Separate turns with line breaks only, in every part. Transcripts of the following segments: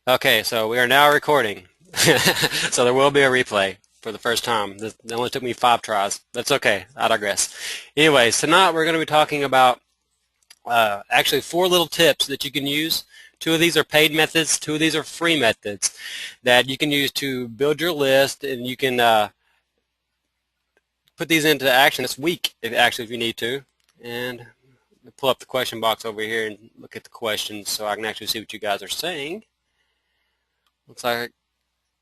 Okay, so we are now recording. So there will be a replay for the first time. It only took me 5 tries. That's okay. I digress. Anyways, tonight we're going to be talking about actually 4 little tips that you can use. 2 of these are paid methods. 2 of these are free methods that you can use to build your list, and you can put these into action this week if you need to. And pull up the question box over here and look at the questions so I can actually see what you guys are saying. Looks like,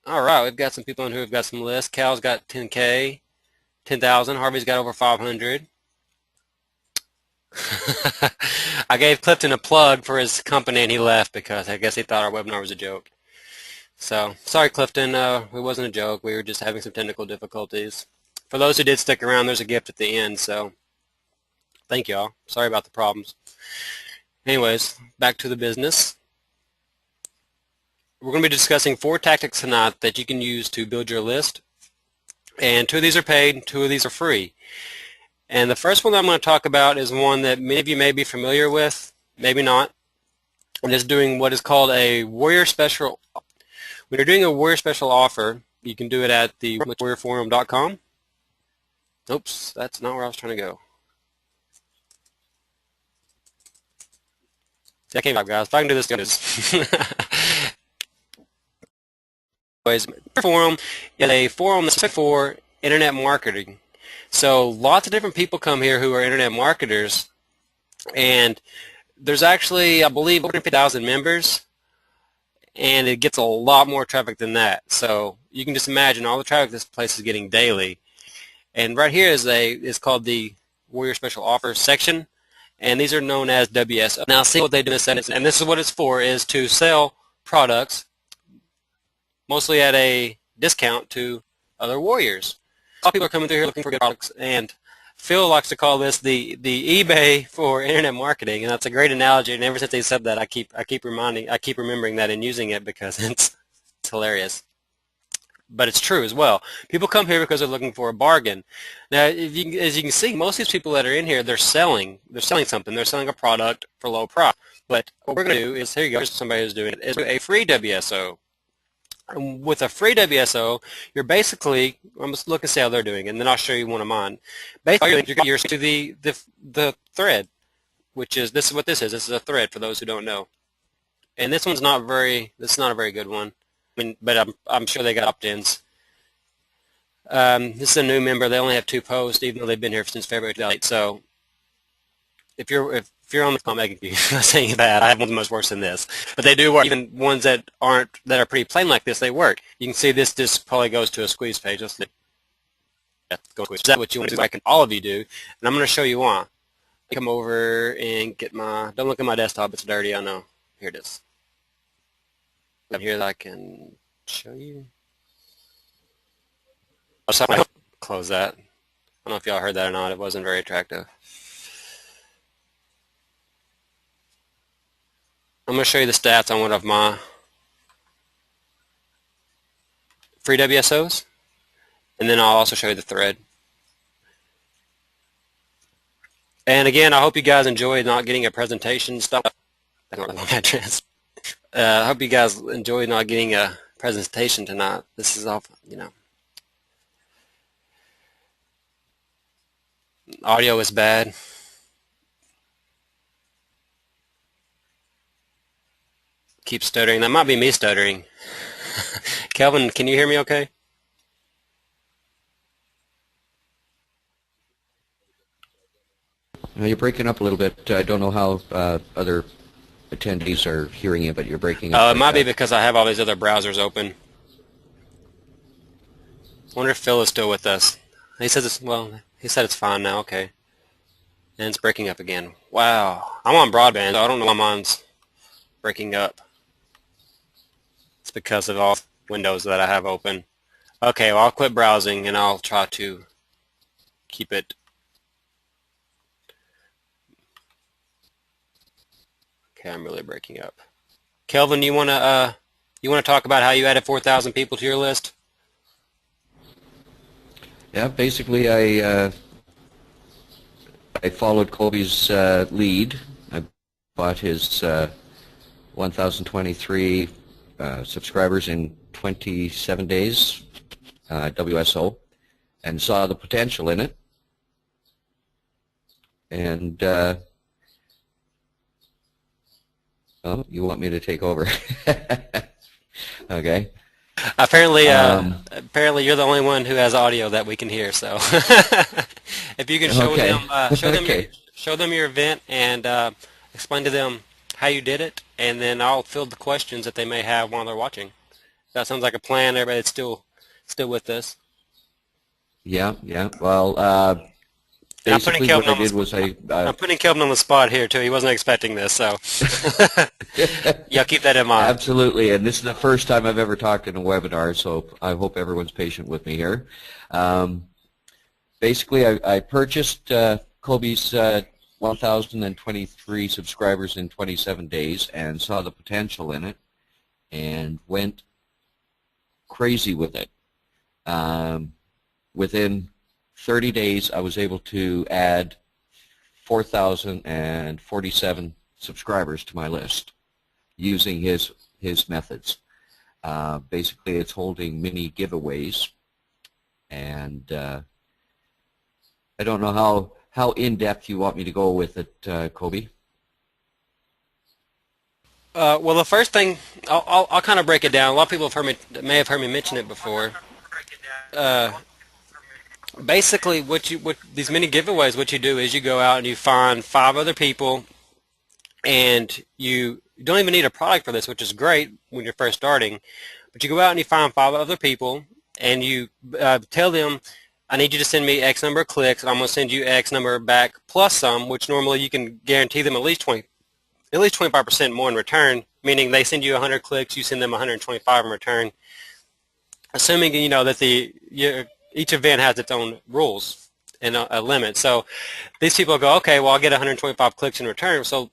all right, we've got some people in who have got some lists. Cal's got 10K, 10,000. Harvey's got over 500. I gave Clifton a plug for his company and he left because I guess he thought our webinar was a joke. So, sorry Clifton, it wasn't a joke. We were just having some technical difficulties. For those who did stick around, there's a gift at the end, so thank y'all. Sorry about the problems. Anyways, back to the business. We're going to be discussing 4 tactics tonight that you can use to build your list. And 2 of these are paid, 2 of these are free. And the first one that I'm going to talk about is one that many of you may be familiar with, maybe not. And it's doing what is called a Warrior Special. When you're doing a Warrior Special offer, you can do it at the warriorforum.com. Oops, that's not where I was trying to go. See, I can't talk, guys. If I can do this, Anyways, forum is a forum that's for internet marketing. So lots of different people come here who are internet marketers, and there's actually, I believe, over 50,000 members, and it gets a lot more traffic than that. So you can just imagine all the traffic this place is getting daily. And right here is called the Warrior Special Offers section, and these are known as WSO. Now see what they do in this sentence, and this is what it's for, is to sell products mostly at a discount to other warriors. A lot of people are coming through here looking for good products, and Phil likes to call this the eBay for internet marketing, and that's a great analogy. And ever since he said that, I keep remembering that and using it because it's hilarious. But it's true as well. People come here because they're looking for a bargain. Now, as you can see, most of these people that are in here, they're selling something. They're selling a product for low price. But what we're going to do is, here you go, here's somebody who's doing it, is a free WSO. With a free WSO, you're basically, I'm just looking to see how they're doing, and then I'll show you one of mine. Basically, you're to the thread, which is, this is what this is. This is a thread for those who don't know. And this one's not this is not a very good one. I mean, but I'm sure they got opt-ins. This is a new member. They only have 2 posts, even though they've been here since February 2008. So if you're on the I'm making you I'm not saying that I have one of the most worse than this, but they do work. Even ones that are pretty plain like this, they work. You can see this probably goes to a squeeze page. Let's see. Yeah, go squeeze. Is that what you want to do? Like all of you do, and I'm going to show you why. Come over and get my. Don't look at my desktop. It's dirty. I know. Here it is. Up here that I can show you. Oh, sorry. Close that. I don't know if y'all heard that or not. It wasn't very attractive. I'm going to show you the stats on one of my free WSOs, and then I'll also show you the thread. And again, I hope you guys enjoyed not getting a presentation stuff. I don't know my address. I hope you guys enjoyed not getting a presentation tonight. This is all, audio is bad. Keep stuttering. That might be me stuttering. Kelvin, can you hear me okay?
You're breaking up a little bit. I don't know how other attendees are hearing you, but you're breaking up.
It might be because I have all these other browsers open. I wonder if Phil is still with us. He says he said it's fine now. Okay. And it's breaking up again. Wow. I'm on broadband, so I don't know why mine's breaking up. It's because of all windows that I have open. Okay, well, I'll quit browsing and I'll try to keep it. Okay, I'm really breaking up. Kelvin, you wanna talk about how you added 4,000 people to your list?
Yeah, basically I followed Colby's lead. I bought his 1023 subscribers in 27 days, WSO, and saw the potential in it. And oh, you want me to take over? Okay.
Apparently, apparently you're the only one who has audio that we can hear. So, if you can show
Okay.
them,
Okay.
show them your event and explain to them how you did it, and then I'll field the questions that they may have while they're watching. That sounds like a plan. Everybody that's still with us.
Yeah, yeah. Well,
And I'm putting
basically what
Kelvin
I
on the
did was
I'm putting Kelvin on the spot here too. He wasn't expecting this, so yeah, keep that in mind.
absolutely, and this is the first time I've ever talked in a webinar, so I hope everyone's patient with me here. Basically, I purchased Kobe's 1,023 subscribers in 27 days and saw the potential in it and went crazy with it. Within 30 days, I was able to add 4,047 subscribers to my list using his methods. Basically, it's holding mini giveaways, and I don't know how in-depth you want me to go with it, Kobe.
Well, the first thing I'll kind of break it down. A lot of people may have heard me mention it before. Uh, Basically, what these mini giveaways, what you do is you go out and you find 5 other people, and you don't even need a product for this, which is great when you're first starting. But you go out and you find 5 other people, and you tell them, I need you to send me X number of clicks, and I'm going to send you X number back plus some, which normally you can guarantee them at least 25% more in return, meaning they send you 100 clicks, you send them 125 in return, assuming that each event has its own rules and a limit. So these people go, okay, well, I'll get 125 clicks in return. So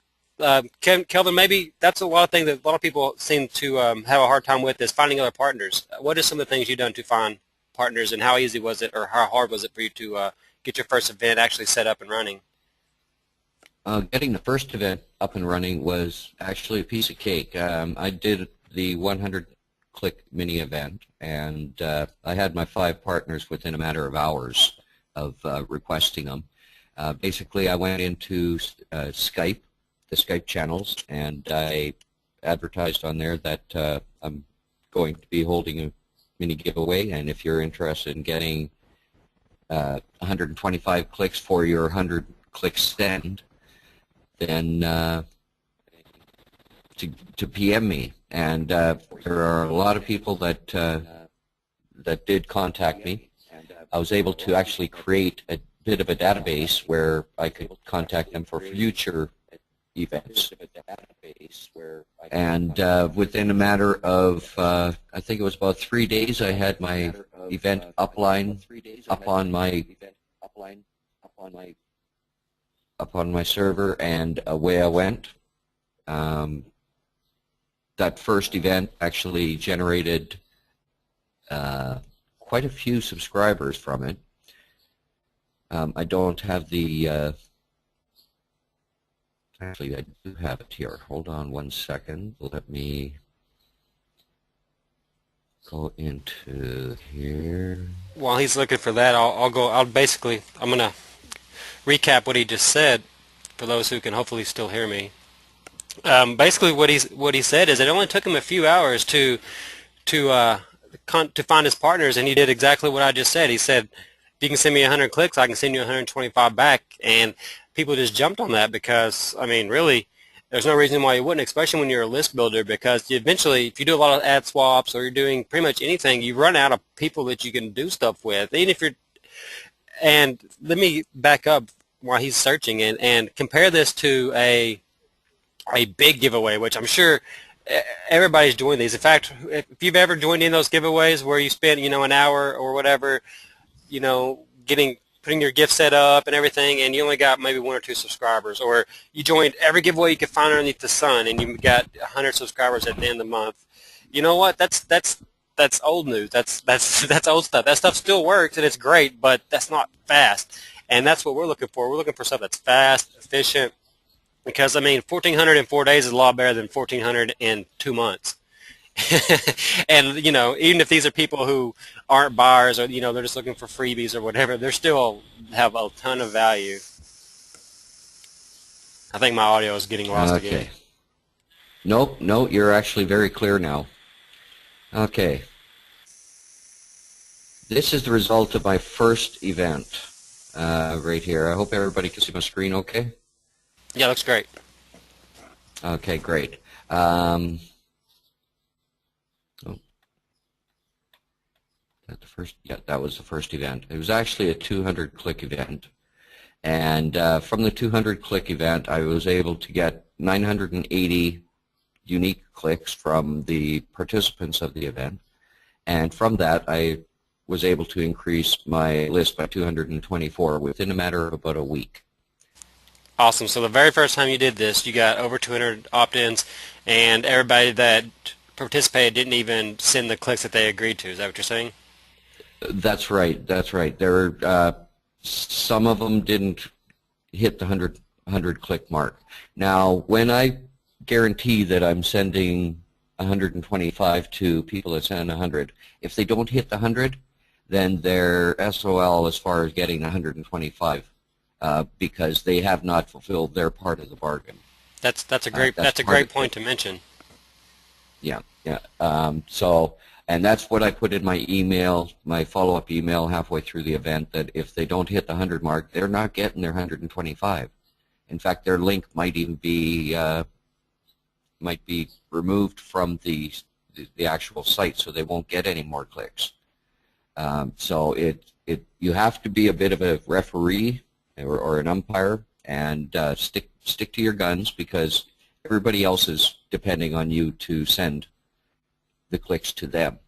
Kelvin, maybe that's a lot of things that a lot of people seem to have a hard time with, is finding other partners. What are some of the things you've done to find partners, and how easy was it, or how hard was it for you to get your first event actually set up and running?
Getting the first event up and running was actually a piece of cake. I did the 100-click mini event, and I had my 5 partners within a matter of hours of requesting them. Basically, I went into Skype, the Skype channels, and I advertised on there that I'm going to be holding a mini giveaway, and if you're interested in getting 125 clicks for your 100-click send, then to PM me. And there are a lot of people that did contact me. I was able to actually create a bit of a database where I could contact them for future events. And within a matter of, I think it was about 3 days, I had my event up on my server, and away I went. That first event actually generated quite a few subscribers from it. I don't have the actually, I do have it here. Hold on one second. Let me go into here.
While he's looking for that, I'm going to recap what he just said for those who can hopefully still hear me. Basically, what he said is it only took him a few hours to find his partners, and he did exactly what I just said. He said, if you can send me 100 clicks, I can send you 125 back, and people just jumped on that because, I mean, really, there's no reason why you wouldn't, especially when you're a list builder, because eventually, if you do a lot of ad swaps or you're doing pretty much anything, you run out of people that you can do stuff with. Even if you're, and let me back up while he's searching and compare this to a big giveaway, which I'm sure everybody's doing these. In fact, if you've ever joined in those giveaways where you spend, an hour or whatever, putting your gift set up and everything, and you only got maybe 1 or 2 subscribers, or you joined every giveaway you could find underneath the sun, and you got 100 subscribers at the end of the month. You know what? That's old news. That's old stuff. That stuff still works and it's great, but that's not fast. And that's what we're looking for. We're looking for stuff that's fast, efficient. Because, I mean, 1,400 in 4 days is a lot better than 1,400 in 2 months. And even if these are people who aren't buyers, or they're just looking for freebies or whatever, they still have a ton of value. I think my audio is getting lost again.
Okay. Nope, no, you're actually very clear now. Okay. This is the result of my first event right here. I hope everybody can see my screen okay.
Yeah, looks great.
Okay, great. That the first? Yeah, that was the first event. It was actually a 200-click event. And from the 200-click event, I was able to get 980 unique clicks from the participants of the event. And from that, I was able to increase my list by 224 within a matter of about a week.
Awesome. So the very first time you did this, you got over 200 opt-ins, and everybody that participated didn't even send the clicks that they agreed to. Is that what you're saying?
That's right. That's right. There were some of them didn't hit the 100 click mark. Now, when I guarantee that I'm sending 125 to people that send 100, if they don't hit the 100, then they're SOL as far as getting 125 because they have not fulfilled their part of the bargain.
That's a great point to mention.
Yeah, yeah. And that's what I put in my email, my follow-up email halfway through the event, that if they don't hit the 100 mark, they're not getting their 125. In fact, their link might even be removed from the actual site, so they won't get any more clicks. So you have to be a bit of a referee or an umpire and stick to your guns, because everybody else is depending on you to send the clicks to them.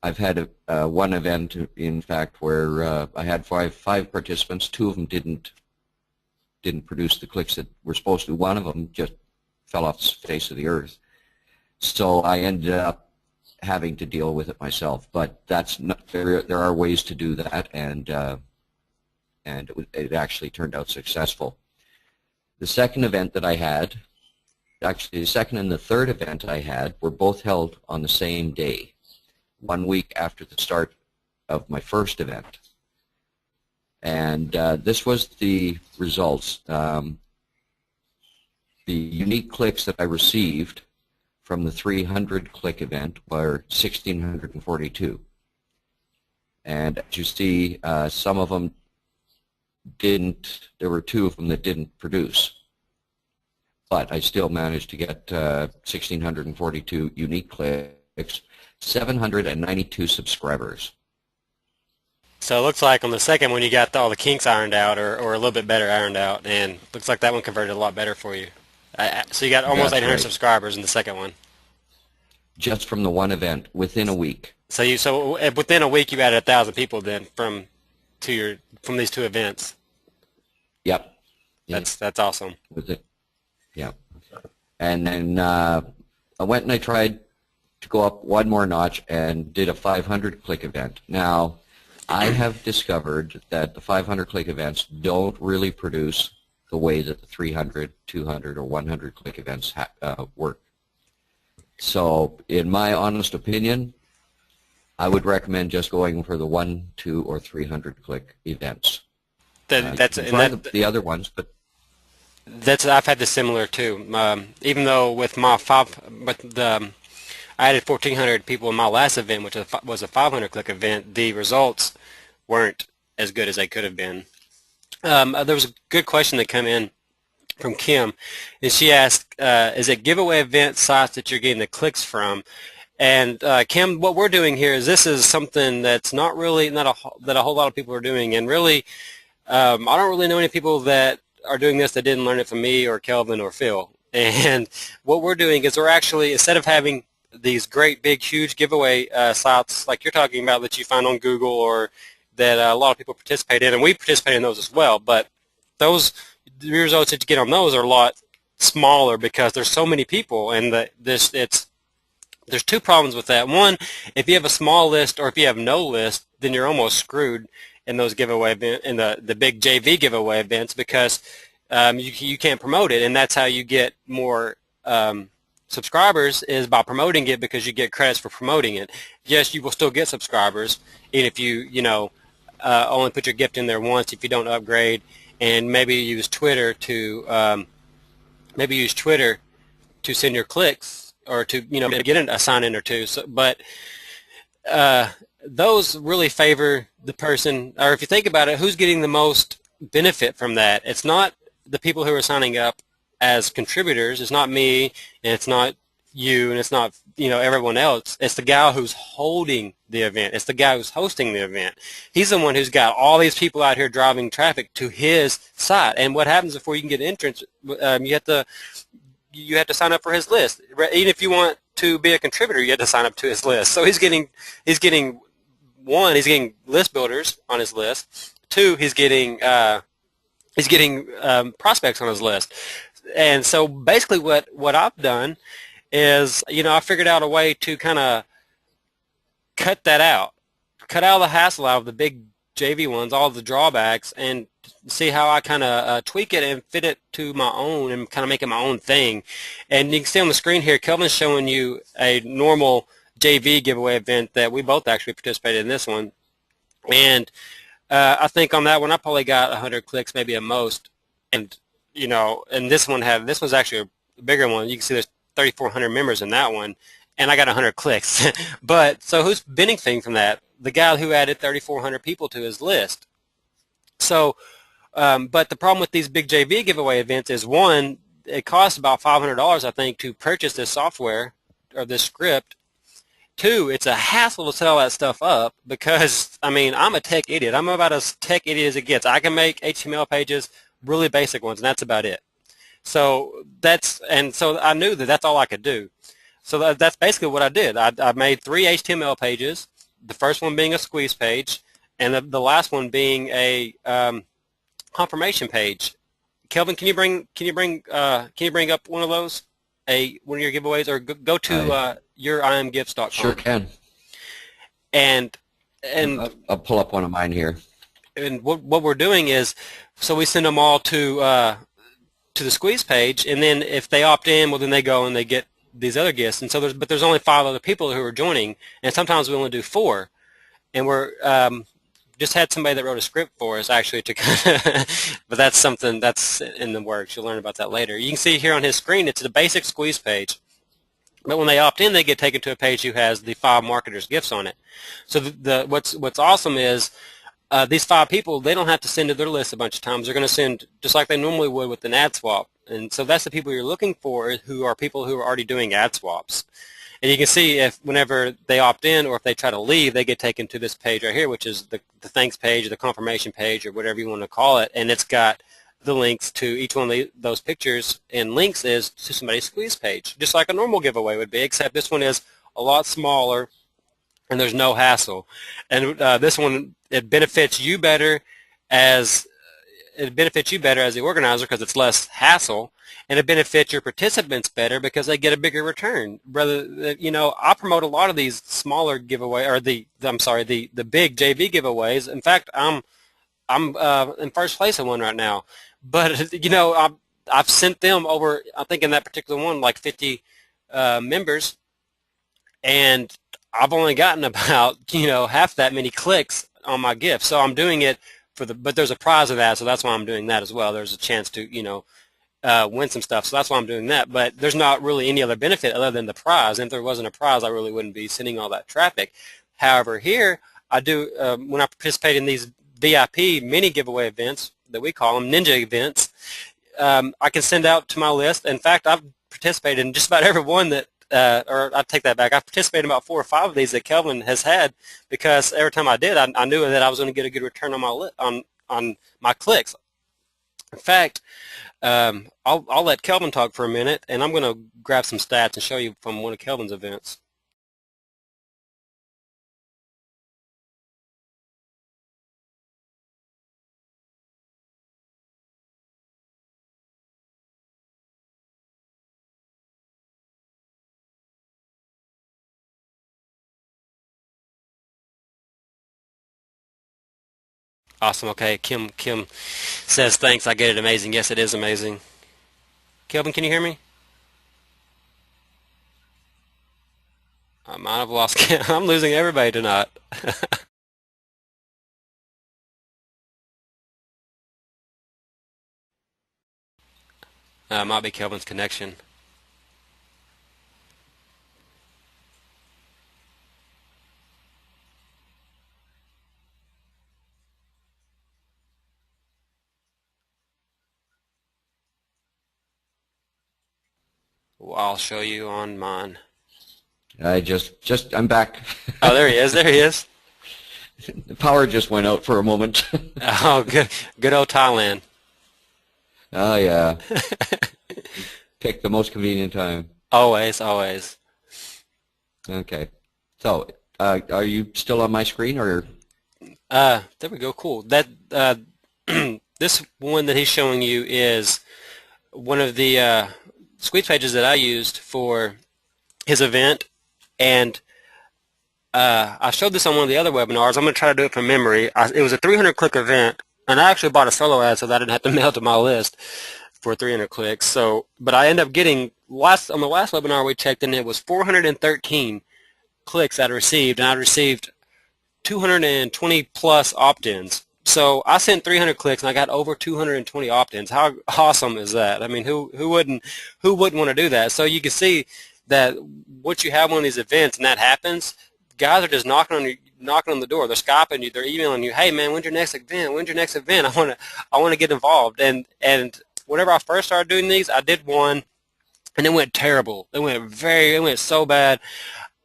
I've had one event, in fact, where I had five participants. Two of them didn't produce the clicks that were supposed to. One of them just fell off the face of the earth. So I ended up having to deal with it myself. But that's not, there are ways to do that, and it actually turned out successful. The second event that I had, actually the second and the third event I had, were both held on the same day, 1 week after the start of my first event. And this was the results. The unique clicks that I received from the 300-click event were 1,642. And as you see, some of them didn't, there were two of them that didn't produce. But I still managed to get 1,642 unique clicks, 792 subscribers.
So it looks like on the second one you got all the kinks ironed out, or a little bit better ironed out, and looks like that one converted a lot better for you. So you got almost
That's
800
right.
subscribers in the second one.
Just from the one event, within a week.
So within a week you added 1,000 people then from these two events.
Yep.
That's awesome.
With it. Yeah. And then I went and I tried to go up one more notch and did a 500-click event. Now, I have discovered that the 500-click events don't really produce the way that the 300, 200, or 100-click events work. So, in my honest opinion, I would recommend just going for the 1, 2, or 300-click events. The other ones, but
I've had this similar too. Even though with my I added 1,400 people in my last event, which was a 500-click event, the results weren't as good as they could have been. There was a good question that came in from Kim, and she asked, is it giveaway event sites that you're getting the clicks from? And Kim, what we're doing here is this is something that's not a whole lot of people are doing, and really, I don't really know any people that are doing this that didn't learn it from me or Kelvin or Phil. And what we're doing is we're actually, instead of having these great big huge giveaway sites like you're talking about that you find on Google or that a lot of people participate in, and we participate in those as well, but the results that you get on those are a lot smaller because there's so many people, and there's two problems with that. One, if you have a small list or if you have no list, then you're almost screwed in those giveaway in the big JV giveaway events, because you can't promote it, and that's how you get more subscribers is by promoting it because you get credits for promoting it. Yes, you will still get subscribers, even if you only put your gift in there once if you don't upgrade, and maybe use Twitter to send your clicks or to get a sign in or two. So, but uh, those really favor the person, or if you think about it, who's getting the most benefit from that? It's not the people who are signing up as contributors. It's not me, and it's not you, and it's not everyone else. It's the guy who's holding the event. It's the guy who's hosting the event. He's the one who's got all these people out here driving traffic to his site. And what happens before you can get entrance? You have to sign up for his list. Even if you want to be a contributor, you have to sign up to his list. So he's getting one, he's getting list builders on his list. Two, he's getting prospects on his list. And so basically what I've done is, I figured out a way to kind of cut all the hassle out of the big JV ones, all the drawbacks, and see how I kind of tweak it and fit it to my own and kind of make it my own thing. And you can see on the screen here, Kelvin's showing you a normal JV giveaway event that we both actually participated in this one. And I think on that one I probably got 100 clicks, maybe at most. And and this was actually a bigger one. You can see there's 3,400 members in that one, and I got 100 clicks. But so who's benefiting from that? The guy who added 3,400 people to his list. So, but the problem with these big JV giveaway events is, one, it costs about $500, I think, to purchase this software or this script. Two, it's a hassle to set all that stuff up because, I'm a tech idiot. I'm about as tech idiot as it gets. I can make HTML pages, really basic ones, and that's about it. So so I knew that that's all I could do. So that's basically what I did. I made 3 HTML pages, the first one being a squeeze page, and the last one being a confirmation page. Kelvin, can you bring up one of those, one of your giveaways, or go to yourimgifts.com.
Sure can.
And
I'll pull up one of mine here.
And what we're doing is, so we send them all to the squeeze page, and then if they opt in, well, then they go and they get these other gifts. And so there's only 5 other people who are joining, and sometimes we only do 4. And we're just had somebody that wrote a script for us actually to but that's something that's in the works. You'll learn about that later. You can see here on his screen it's the basic squeeze page, but when they opt in, they get taken to a page who has the 5 marketers gifts on it. So what's awesome is these 5 people, they don't have to send to their list a bunch of times. They're going to send just like they normally would with an ad swap. And so that's the people you're looking for, who are people who are already doing ad swaps. And you can see if whenever they opt in or if they try to leave, they get taken to this page right here, which is the thanks page, or the confirmation page, or whatever you want to call it. And it's got the links to each one of those pictures, and links is to somebody's squeeze page, just like a normal giveaway would be, except this one is a lot smaller and there's no hassle. And this one, it benefits you better as the organizer because it's less hassle, and it benefits your participants better because they get a bigger return. I promote a lot of these smaller giveaway, or the big JV giveaways. In fact, I'm in first place in one right now. But I've sent them over, I think in that particular one, like 50 members, and I've only gotten about half that many clicks on my gift. So I'm doing it but there's a prize of that, so that's why I'm doing that as well. There's a chance to win some stuff, so that's why I'm doing that. But there's not really any other benefit other than the prize. And if there wasn't a prize, I really wouldn't be sending all that traffic. However, here I do when I participate in these VIP mini giveaway events that we call them ninja events. I can send out to my list. In fact, I've participated in just about every one that. Or I take that back. I've participated in about 4 or 5 of these that Kelvin has had, because every time I did, I knew that I was going to get a good return on my clicks. In fact, I'll let Kelvin talk for a minute, and I'm going to grab some stats and show you from one of Kelvin's events. Awesome. Okay, Kim says thanks. I get it. Amazing. Yes, it is amazing. Kelvin, can you hear me? I might have lost count. I'm losing everybody tonight. Might be Kelvin's connection. Well, I'll show you on mine.
I'm back.
Oh, there he is. There he is.
The power just went out for a moment.
Oh, good, good old Thailand.
Oh yeah, pick the most convenient time.
Always, always.
Okay. So, are you still on my screen or?
There we go. Cool. That this one that he's showing you is one of the squeeze pages that I used for his event, and I showed this on one of the other webinars. I'm going to try to do it from memory. It was a 300 click event, and I actually bought a solo ad so that I didn't have to mail to my list for 300 clicks. So, but I ended up getting on the last webinar we checked, and it was 413 clicks that I received, and I received 220 plus opt-ins. So I sent 300 clicks and I got over 220 opt-ins. How awesome is that? I mean, who wouldn't want to do that? So you can see that once you have one of these events and that happens, guys are just knocking on the door. They're Skyping you, they're emailing you, "Hey man, when's your next event? When's your next event? I want to get involved." And whenever I first started doing these, I did one and it went terrible. It went so bad.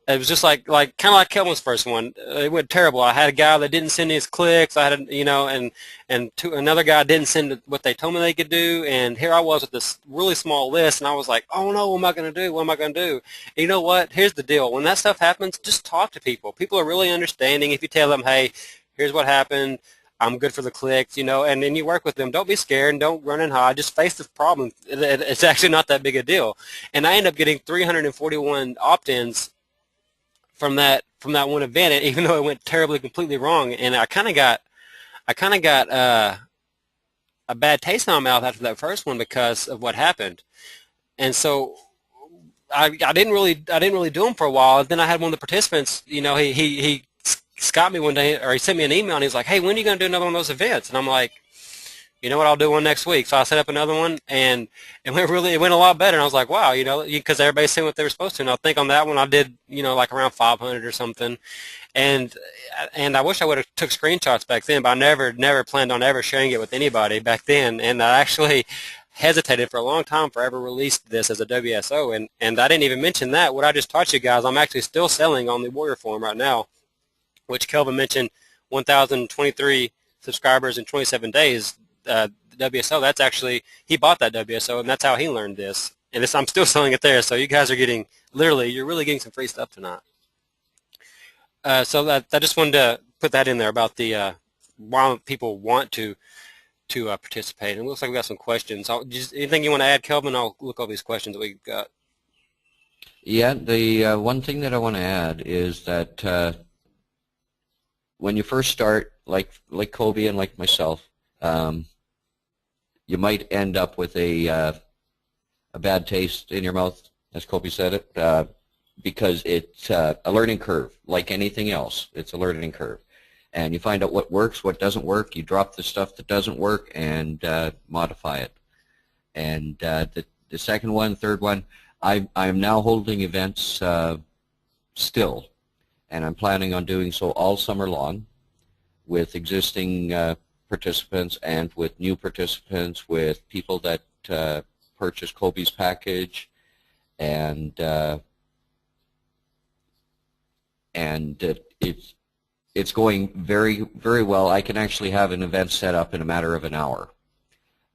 It was just like kind of like Kelvin's first one. It went terrible. I had a guy that didn't send his clicks. I had another guy didn't send what they told me they could do. And here I was with this really small list, and I was like, oh no, what am I going to do? What am I going to do? And you know what? Here's the deal. When that stuff happens, just talk to people. People are really understanding if you tell them, hey, here's what happened. I'm good for the clicks, and then you work with them. Don't be scared and don't run and hide. Just face the problem. It's actually not that big a deal. And I ended up getting 341 opt-ins from that one event, even though it went terribly, completely wrong. And I kind of got a bad taste in my mouth after that first one because of what happened. And so I didn't really do them for a while. And then I had one of the participants, he Skyped me one day, or he sent me an email, and he was like, "Hey, when are you going to do another one of those events?" And I'm like, you know what, I'll do one next week. So I set up another one, and it went a lot better. And I was like, wow, because everybody's saying what they were supposed to. And I think on that one I did, like around 500 or something. And I wish I would have took screenshots back then, but I never planned on ever sharing it with anybody back then. And I actually hesitated for a long time for ever released this as a WSO. And I didn't even mention that. What I just taught you guys, I'm actually still selling on the Warrior Forum right now, which Kelvin mentioned, 1,023 subscribers in 27 days. The WSO, that's actually, he bought that WSO, and that's how he learned this. And I'm still selling it there, so you guys are getting, literally, you're really getting some free stuff tonight. So I just wanted to put that in there about the why people want to participate. And it looks like we got some questions. Anything you want to add, Kelvin? I'll look over these questions that we've got.
Yeah, the one thing that I want to add is that when you first start, like Kobe and like myself, you might end up with a bad taste in your mouth, as Kobe said it, because it's a learning curve, like anything else. It's a learning curve. And you find out what works, what doesn't work. You drop the stuff that doesn't work and modify it. And the second one, third one, I'm now holding events still, and I'm planning on doing so all summer long with existing participants and with new participants, with people that purchase Kobe's package, and it's going very, very well. I can actually have an event set up in a matter of an hour.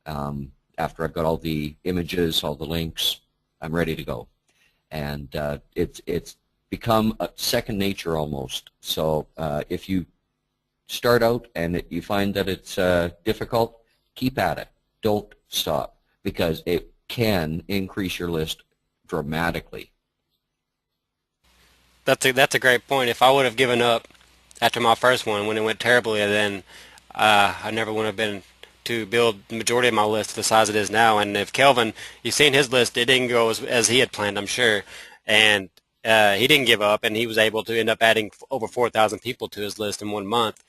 After I've got all the images, all the links, I'm ready to go. And it's become a second nature almost. So if you start out and you find that it's difficult, keep at it. Don't stop, because it can increase your list dramatically.
That's a great point. If I would have given up after my first one when it went terribly, then I never would have been to build the majority of my list to the size it is now. And if Kelvin, you've seen his list, it didn't go as he had planned, I'm sure. And he didn't give up, and he was able to end up adding over 4,000 people to his list in 1 month.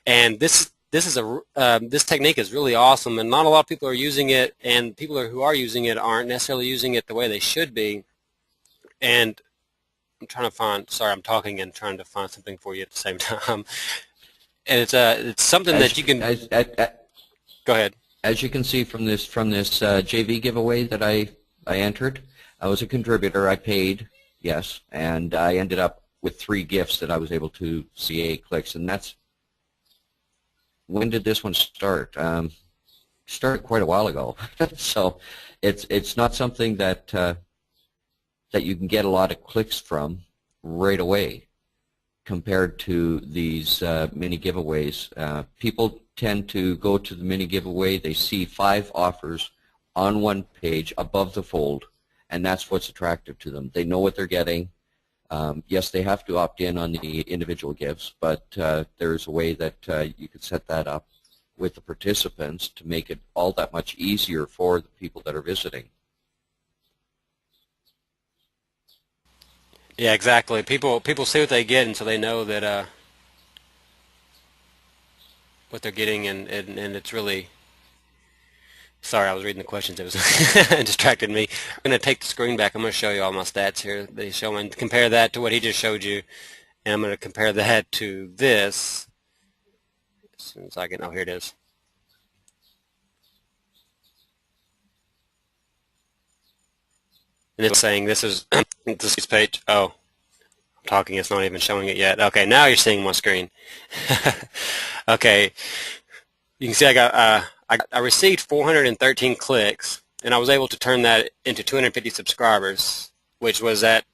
And this technique is really awesome, and not a lot of people are using it, and people who are using it aren't necessarily using it the way they should be. And I'm trying to find. Sorry, I'm talking and trying to find something for you at the same time. And it's something that you can. Go ahead.
As you can see from this JV giveaway that I entered, I was a contributor. I paid, yes, and I ended up with 3 gifts that I was able to CA clicks, and that's. When did this one start? Started quite a while ago. So it's not something that that you can get a lot of clicks from right away compared to these mini giveaways. People tend to go to the mini giveaway, they see 5 offers on one page above the fold, and that's what's attractive to them. They know what they're getting. Yes, they have to opt in on the individual gifts, but there's a way that you could set that up with the participants to make it all that much easier for the people that are visiting.
Yeah, exactly. People see what they get, and so they know that what they're getting, and it's really. Sorry, I was reading the questions. It was it distracted me. I'm going to take the screen back. I'm going to show you all my stats here. They show and compare that to what he just showed you, and I'm going to compare that to this. As soon as I get, oh, here it is. And it's saying this is this page. Oh, I'm talking. It's not even showing it yet. Okay, now you're seeing my screen. Okay, you can see I got. I received 413 clicks, and I was able to turn that into 250 subscribers, which was at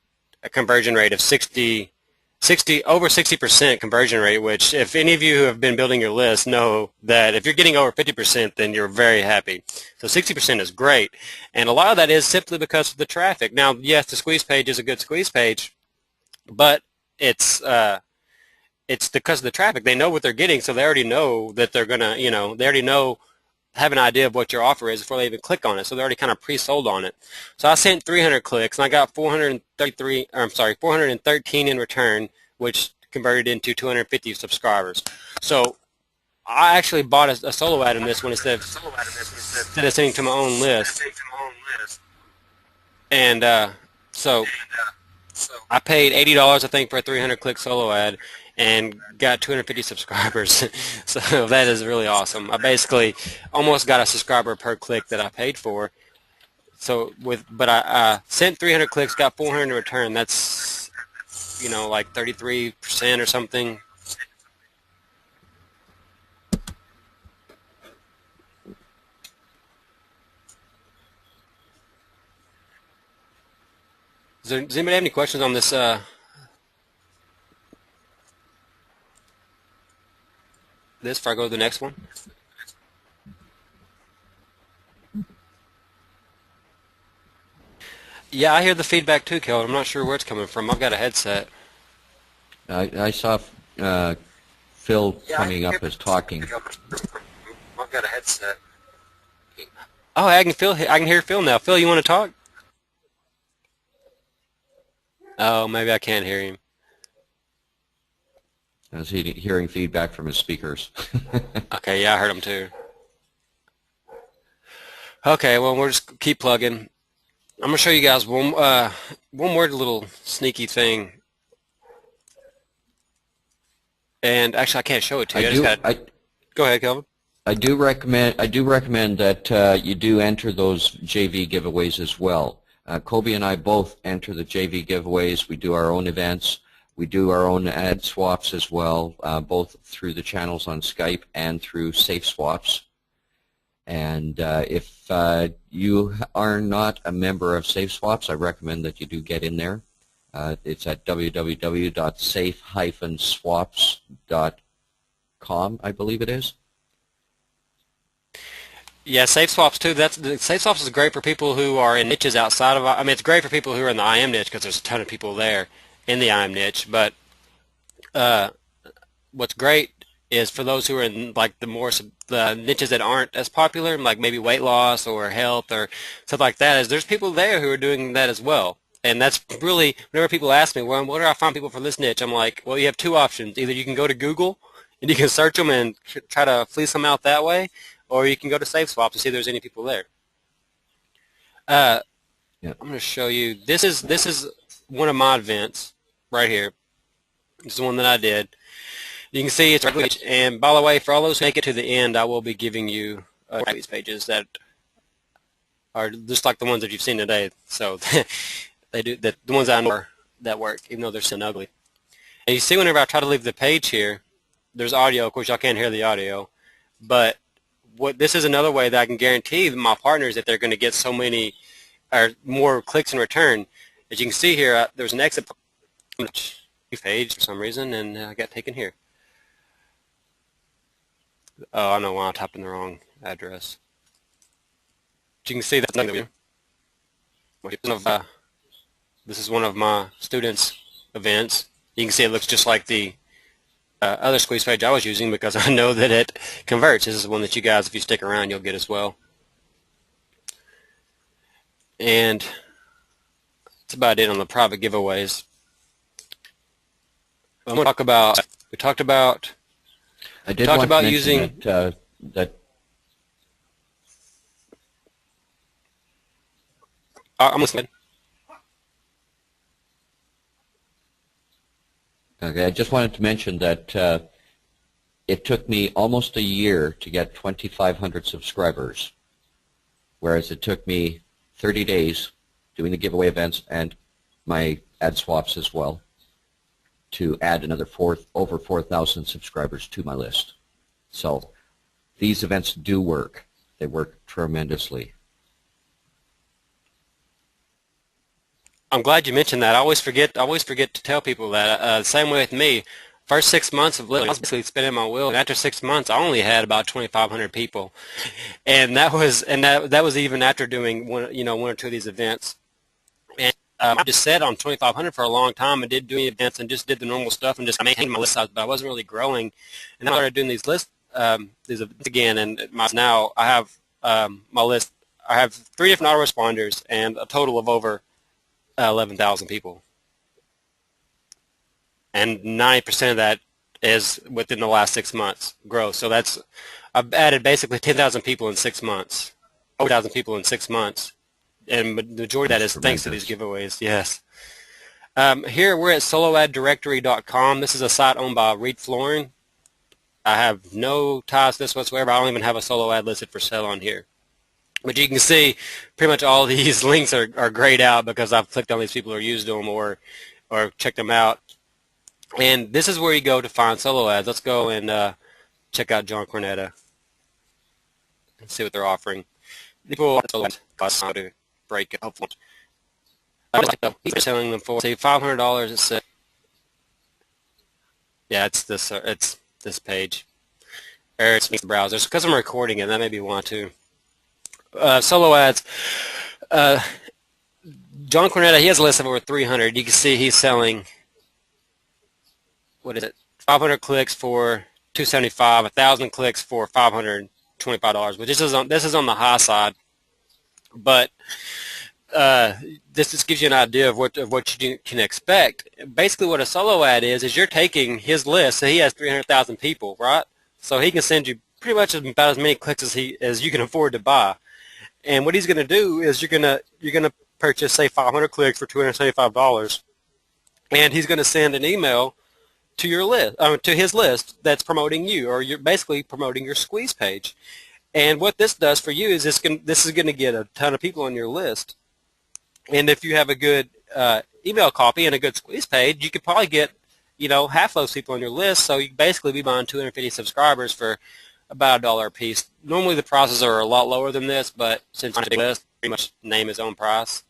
a conversion rate of over 60% conversion rate, which if any of you who have been building your list know that if you're getting over 50%, then you're very happy. So 60% is great, and a lot of that is simply because of the traffic. Now, yes, the squeeze page is a good squeeze page, but it's because of the traffic. They know what they're getting, so they already know that they're gonna, they already have an idea of what your offer is before they even click on it, so they're already kind of pre-sold on it. So I sent 300 clicks, and I got 413 in return, which converted into 250 subscribers. So I actually bought a solo ad in this one instead of sending to my own list. And so I paid $80, I think, for a 300 click solo ad, and got 250 subscribers. So that is really awesome. I basically almost got a subscriber per click that I paid for. So but I sent 300 clicks, got 400 in return. That's like 33% or something. Does anybody have any questions on this? This before I go to the next one? Yeah, I hear the feedback too, Kelvin. I'm not sure where it's coming from. I've got a headset.
I saw Phil coming up as talking.
I've got a headset. Oh, I can hear Phil now. Phil, you want to talk? Oh, maybe I can't hear him.
Is he hearing feedback from his speakers?
Okay, yeah, I heard him too. Okay, well, we'll just keep plugging. I'm gonna show you guys one more little sneaky thing. And actually, I can't show it to you. Go ahead, Kelvin.
I do recommend that you do enter those JV giveaways as well. Kobe and I both enter the JV giveaways. We do our own events. We do our own ad swaps as well, both through the channels on Skype and through Safe Swaps. And if you are not a member of Safe Swaps, I recommend that you do get in there. It's at www.safe-swaps.com, I believe it is.
Yeah, Safe Swaps too. Safe Swaps is great for people who are in niches outside of. I mean, it's great for people who are in the IM niche because there's a ton of people there in the IM niche. But what's great is for those who are in like the niches that aren't as popular, like maybe weight loss or health or stuff like that. Is there's people there who are doing that as well, And that's really, whenever people ask me, well, where do I find people for this niche? I'm like, well, you have two options. Either you can go to Google and you can search them and try to fleece them out that way, or you can go to SafeSwap to see if there's any people there. Uh,
Yeah.
I'm going to show you. This is one of my events right here. This is the one that I did. You can see it's right. And by the way, for all those who make it to the end, I will be giving you these pages that are just like the ones that you've seen today. So they do the ones I know that work, even though they're so ugly. And you see, whenever I try to leave the page here, there's audio. Of course, y'all can't hear the audio, but this is another way that I can guarantee my partners that they're going to get so many or more clicks in return. As you can see here, there's an exit page for some reason, and I got taken here. Oh, I know why I typed in the wrong address. But you can see that's another this is one of my students' events. You can see it looks just like the other squeeze page I was using because I know that it converts. This is one that you guys, if you stick around, you'll get as well. And that's about it on the private giveaways. I'm going to talk about, we talked about using
that
I'm listening.
Okay, I just wanted to mention that it took me almost a year to get 2,500 subscribers, whereas it took me 30 days doing the giveaway events and my ad swaps as well to add another over 4,000 subscribers to my list. So these events do work. They work tremendously.
I'm glad you mentioned that. I always forget to tell people that. Same way with me. First 6 months of living, I was basically spinning my wheel, and after 6 months, I only had about 2,500 people, and that was even after doing one or two of these events. And I just sat on 2,500 for a long time and did doing events and just did the normal stuff and just maintained my list size, but I wasn't really growing. And then I started doing these these events again, and now I have my list. I have 3 different autoresponders and a total of over 11,000 people. And 90% of that is within the last 6 months growth. So I've added basically 10,000 people in 6 months, 4,000 people in 6 months, and the majority of that is thanks to these giveaways. Yes. Here we're at soloaddirectory.com. This is a site owned by Reed Florin. I have no ties to this whatsoever. I don't even have a solo ad listed for sale on here. But you can see pretty much all these links are grayed out because I've clicked on these people who used them or checked them out. And this is where you go to find solo ads. Let's go and check out John Cornetta and see what they're offering. People to break it. Hopefully, he's selling them for say $500. It says, yeah, it's this page. Or it's the browsers because I'm recording it. That may be one too. Solo ads. John Cornetta, he has a list of over 300. You can see he's selling, what is it, 500 clicks for $275, 1,000 clicks for $525, which this is on the high side. But this just gives you an idea of what you can expect. Basically, what a solo ad is you're taking his list. So he has 300,000 people, right? So he can send you pretty much about as many clicks as you can afford to buy. And what he's going to do is you're going to purchase, say, 500 clicks for $275, and he's going to send an email to your list, to his list that's promoting you, or you're basically promoting your squeeze page. And what this does for you is this is going to get a ton of people on your list. And if you have a good email copy and a good squeeze page, you could probably get half those people on your list. So you basically be buying 250 subscribers for about $1 a piece. Normally the prices are a lot lower than this, but since it's a big list, pretty much name his own price.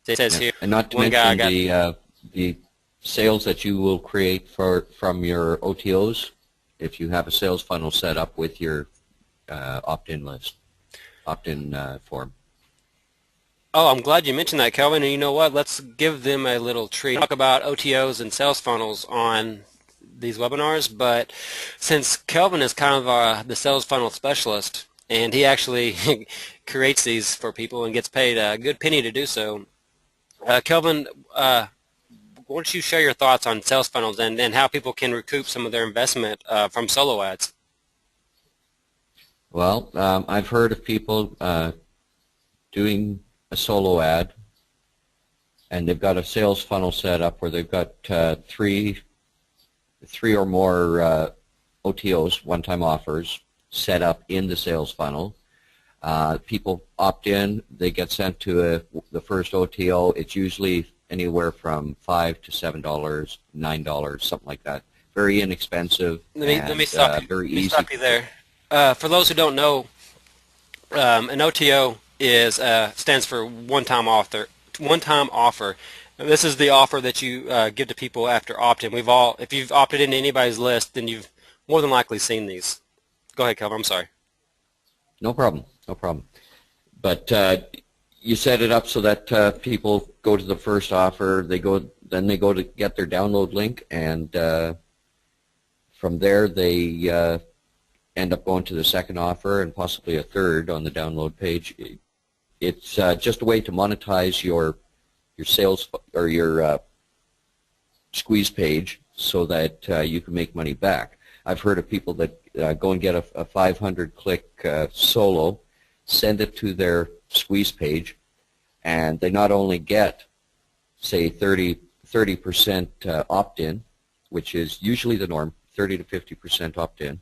It says here,
and not to mention the sales that you will create from your OTOs if you have a sales funnel set up with your opt-in form.
Oh, I'm glad you mentioned that, Kelvin. And you know what? Let's give them a little treat. Talk about OTOs and sales funnels on these webinars, but since Kelvin is kind of the sales funnel specialist, and he actually creates these for people and gets paid a good penny to do so, Kelvin, why don't you share your thoughts on sales funnels and how people can recoup some of their investment from solo ads?
Well, I've heard of people doing a solo ad, and they've got a sales funnel set up where they've got three or more OTOs, one-time offers, set up in the sales funnel. People opt in, they get sent to the first OTO. It's usually anywhere from $5 to $7, $9, something like that. Very inexpensive.
Let me stop you.
Very
let me
easy.
stop you there. For those who don't know, an OTO stands for one-time offer. One-time offer. And this is the offer that you give to people after opt-in. If you've opted into anybody's list, then you've more than likely seen these. Go ahead, Kelvin. I'm sorry.
No problem. No problem. But you set it up so that people go to the first offer. Then they go to get their download link, and from there they end up going to the second offer and possibly a third on the download page. It's just a way to monetize your sales or your squeeze page so that you can make money back. I've heard of people that go and get a 500-click solo, send it to their squeeze page, and they not only get, say, 30% opt-in, which is usually the norm, 30 to 50% opt-in,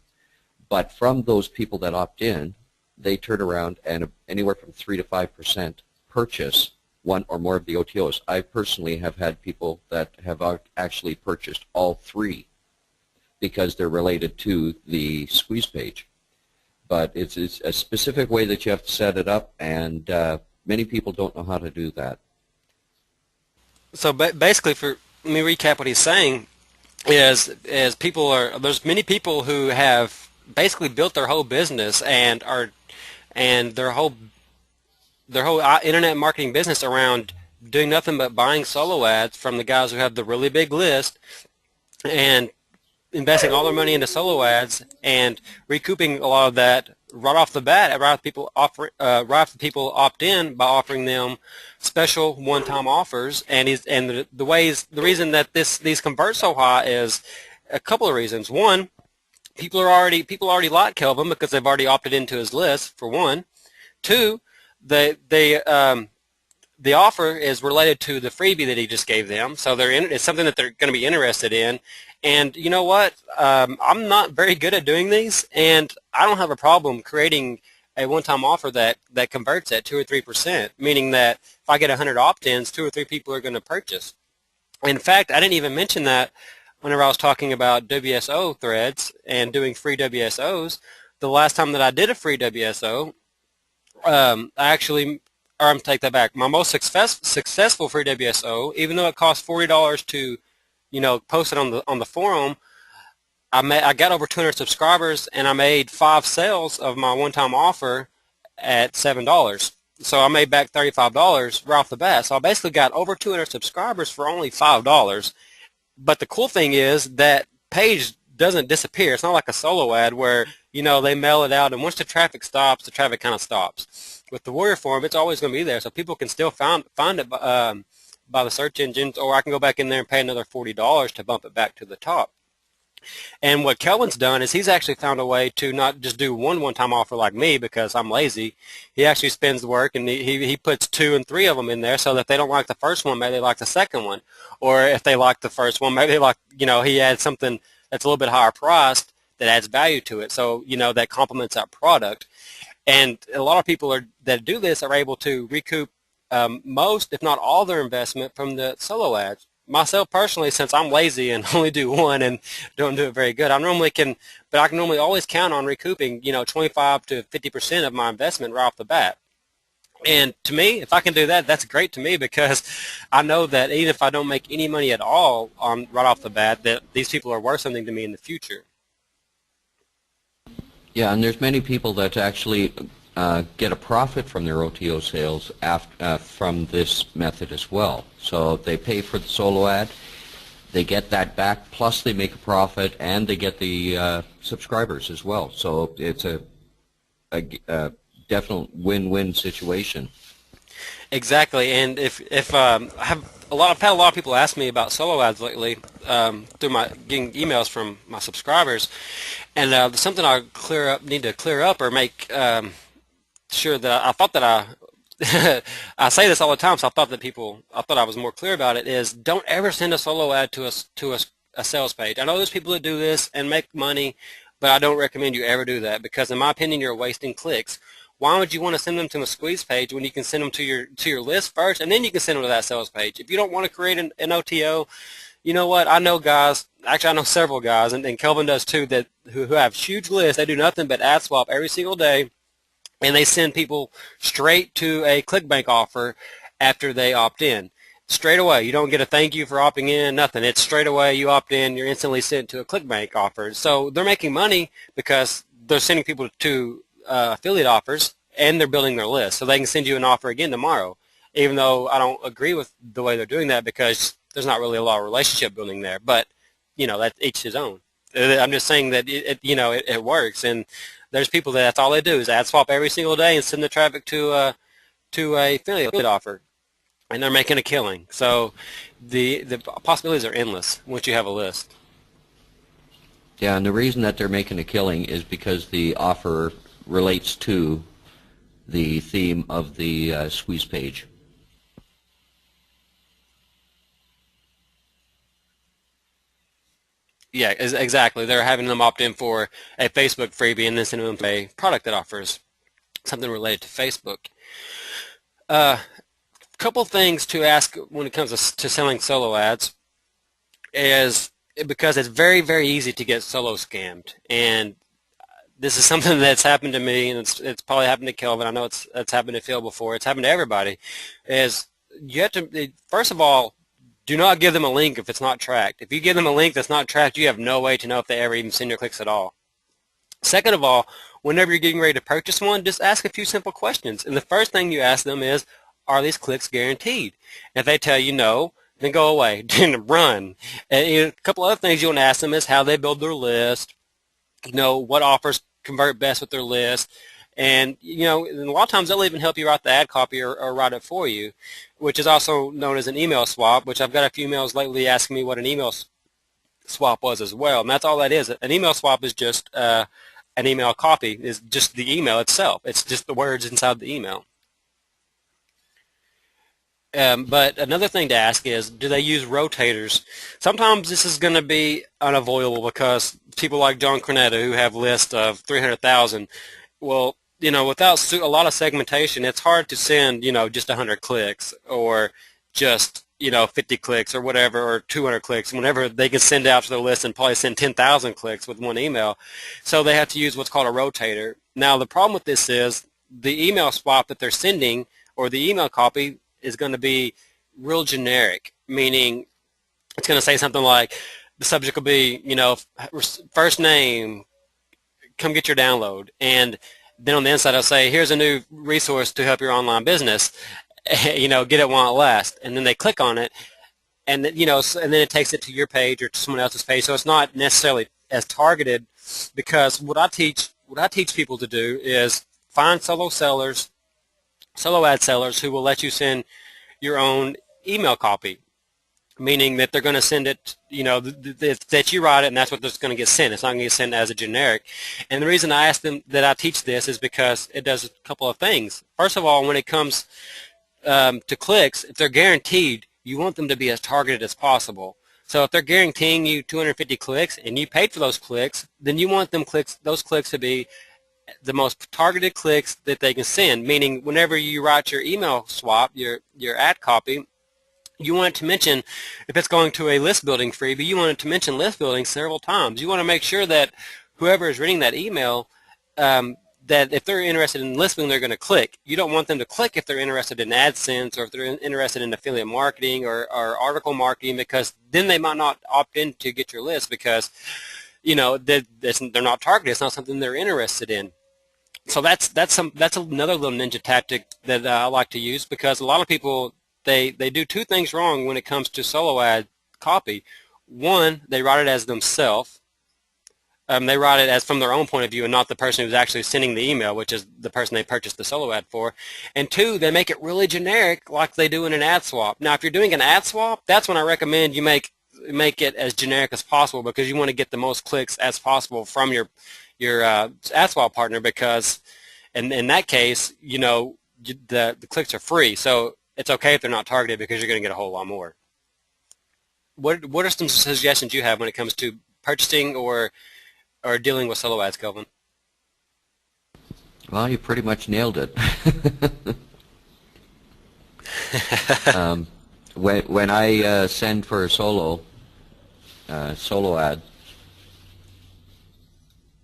but from those people that opt in, they turn around and anywhere from 3 to 5% purchase one or more of the OTOs. I personally have had people that have actually purchased all three because they're related to the squeeze page. But it's a specific way that you have to set it up, and many people don't know how to do that.
So basically, let me recap what he's saying, is there's many people who have basically built their whole business and their whole internet marketing business around doing nothing but buying solo ads from the guys who have the really big list and investing all their money into solo ads and recouping a lot of that right off the bat, right after people opt in by offering them special one-time offers. And the reason that these convert so high is a couple of reasons. One, people already like Kelvin because they've already opted into his list, for one. Two, the offer is related to the freebie that he just gave them, so it's something that they're going to be interested in. And you know what? I'm not very good at doing these, and I don't have a problem creating a one-time offer that converts at 2 or 3%, meaning that if I get 100 opt-ins, 2 or 3 people are going to purchase. In fact, I didn't even mention that whenever I was talking about WSO threads and doing free WSOs. The last time that I did a free WSO, I'm take that back. My most successful free WSO, even though it cost $40 to, post it on the forum, I got over 200 subscribers, and I made 5 sales of my one-time offer at $7. So I made back $35 right off the bat. So I basically got over 200 subscribers for only $5. But the cool thing is that page doesn't disappear. It's not like a solo ad where, they mail it out, and once the traffic stops, the traffic kind of stops. With the Warrior Forum, it's always going to be there, so people can still find it by the search engines, or I can go back in there and pay another $40 to bump it back to the top. And what Kelvin's done is he's actually found a way to not just do one-time offer like me because I'm lazy. He actually spends the work, and he puts 2 and 3 of them in there so that if they don't like the first one, maybe they like the second one. Or if they like the first one, maybe they like, he adds something that's a little bit higher priced that adds value to it. So, that complements that product. And a lot of people that do this are able to recoup most, if not all, their investment from the solo ads. Myself personally, since I'm lazy and only do one and don't do it very good, I can normally always count on recouping 25 to 50% of my investment right off the bat. And to me, if I can do that, that's great to me because I know that even if I don't make any money at all right off the bat, that these people are worth something to me in the future.
Yeah, and there's many people that actually get a profit from their OTO sales from this method as well. So they pay for the solo ad, they get that back, plus they make a profit, and they get the subscribers as well. So it's a definite win-win situation.
Exactly, and if I've had a lot of people ask me about solo ads lately through my getting emails from my subscribers, and something need to clear up or make sure that I thought that I say this all the time, so I thought I was more clear about it. Is don't ever send a solo ad a sales page. I know there's people that do this and make money, but I don't recommend you ever do that because, in my opinion, you're wasting clicks. Why would you want to send them to a squeeze page when you can send them to your list first, and then you can send them to that sales page? If you don't want to create an OTO, you know what? I know guys. Actually, I know several guys, and Kelvin does too, that who have huge lists. They do nothing but ad swap every single day, and they send people straight to a ClickBank offer after they opt in. Straight away. You don't get a thank you for opting in, nothing. It's straight away. You opt in, you're instantly sent to a ClickBank offer. So they're making money because they're sending people to affiliate offers, and they're building their list. So they can send you an offer again tomorrow, even though I don't agree with the way they're doing that because there's not really a lot of relationship building there. But, that's each his own. I'm just saying that it works, and there's people that's all they do is ad swap every single day and send the traffic to a affiliate offer, and they're making a killing. So the possibilities are endless once you have a list.
Yeah, and the reason that they're making a killing is because the offer relates to the theme of the squeeze page.
Yeah, exactly. They're having them opt in for a Facebook freebie and then sending them to a product that offers something related to Facebook. Uh, Couple things to ask when it comes to selling solo ads is because it's very, very easy to get solo scammed. And this is something that's happened to me, and it's probably happened to Kelvin. I know it's happened to Phil before. It's happened to everybody. Is you have to, first of all, do not give them a link if it's not tracked. If you give them a link that's not tracked, you have no way to know if they ever even send your clicks at all. Second of all, whenever you're getting ready to purchase one, just ask a few simple questions. And the first thing you ask them is, are these clicks guaranteed? And if they tell you no, then go away and run. And a couple other things you want to ask them is how they build their list, what offers convert best with their list. And, and a lot of times they'll even help you write the ad copy or write it for you, which is also known as an email swap, which I've got a few emails lately asking me what an email swap was as well. And that's all that is. An email swap is just an email copy, is just the email itself. It's just the words inside the email. But another thing to ask is, do they use rotators? Sometimes this is going to be unavoidable because people like John Cornetta, who have lists of 300,000, well, without a lot of segmentation, it's hard to send, just 100 clicks or just, 50 clicks or whatever, or 200 clicks, whenever they can send out to the list and probably send 10,000 clicks with one email. So they have to use what's called a rotator. Now, the problem with this is the email swap that they're sending, or the email copy, is going to be real generic, meaning it's going to say something like, the subject will be, first name, come get your download, and then on the inside I'll say, here's a new resource to help your online business, get it while it lasts, and then they click on it, and then, and then it takes it to your page or to someone else's page, so it's not necessarily as targeted, because what I teach people to do is find solo ad sellers who will let you send your own email copy, meaning that they're going to send it, that you write it, and that's what that's going to get sent. It's not going to get sent as a generic. And the reason I ask them that I teach this is because it does a couple of things. First of all, when it comes to clicks, if they're guaranteed, you want them to be as targeted as possible. So if they're guaranteeing you 250 clicks and you paid for those clicks, then you want those clicks to be the most targeted clicks that they can send, meaning whenever you write your email swap, your ad copy, you want it to mention, if it's going to a list building freebie, you want it to mention list building several times. You want to make sure that whoever is reading that email, that if they're interested in list building, they're going to click. You don't want them to click if they're interested in AdSense or if they're interested in affiliate marketing or article marketing, because then they might not opt in to get your list because they're not targeted. It's not something they're interested in. So that's another little ninja tactic that I like to use, because a lot of people, they do two things wrong when it comes to solo ad copy. One, they write it as themselves, They write it as from their own point of view and not the person who's actually sending the email, which is the person they purchased the solo ad for. And two, they make it really generic like they do in an ad swap. Now, if you're doing an ad swap, that's when I recommend you make it as generic as possible, because you want to get the most clicks as possible from your ad swap partner, because in that case, the clicks are free. So it's okay if they're not targeted, because you're going to get a whole lot more. What are some suggestions you have when it comes to purchasing or dealing with solo ads, Kelvin?
Well, you pretty much nailed it. When I send for a solo ad,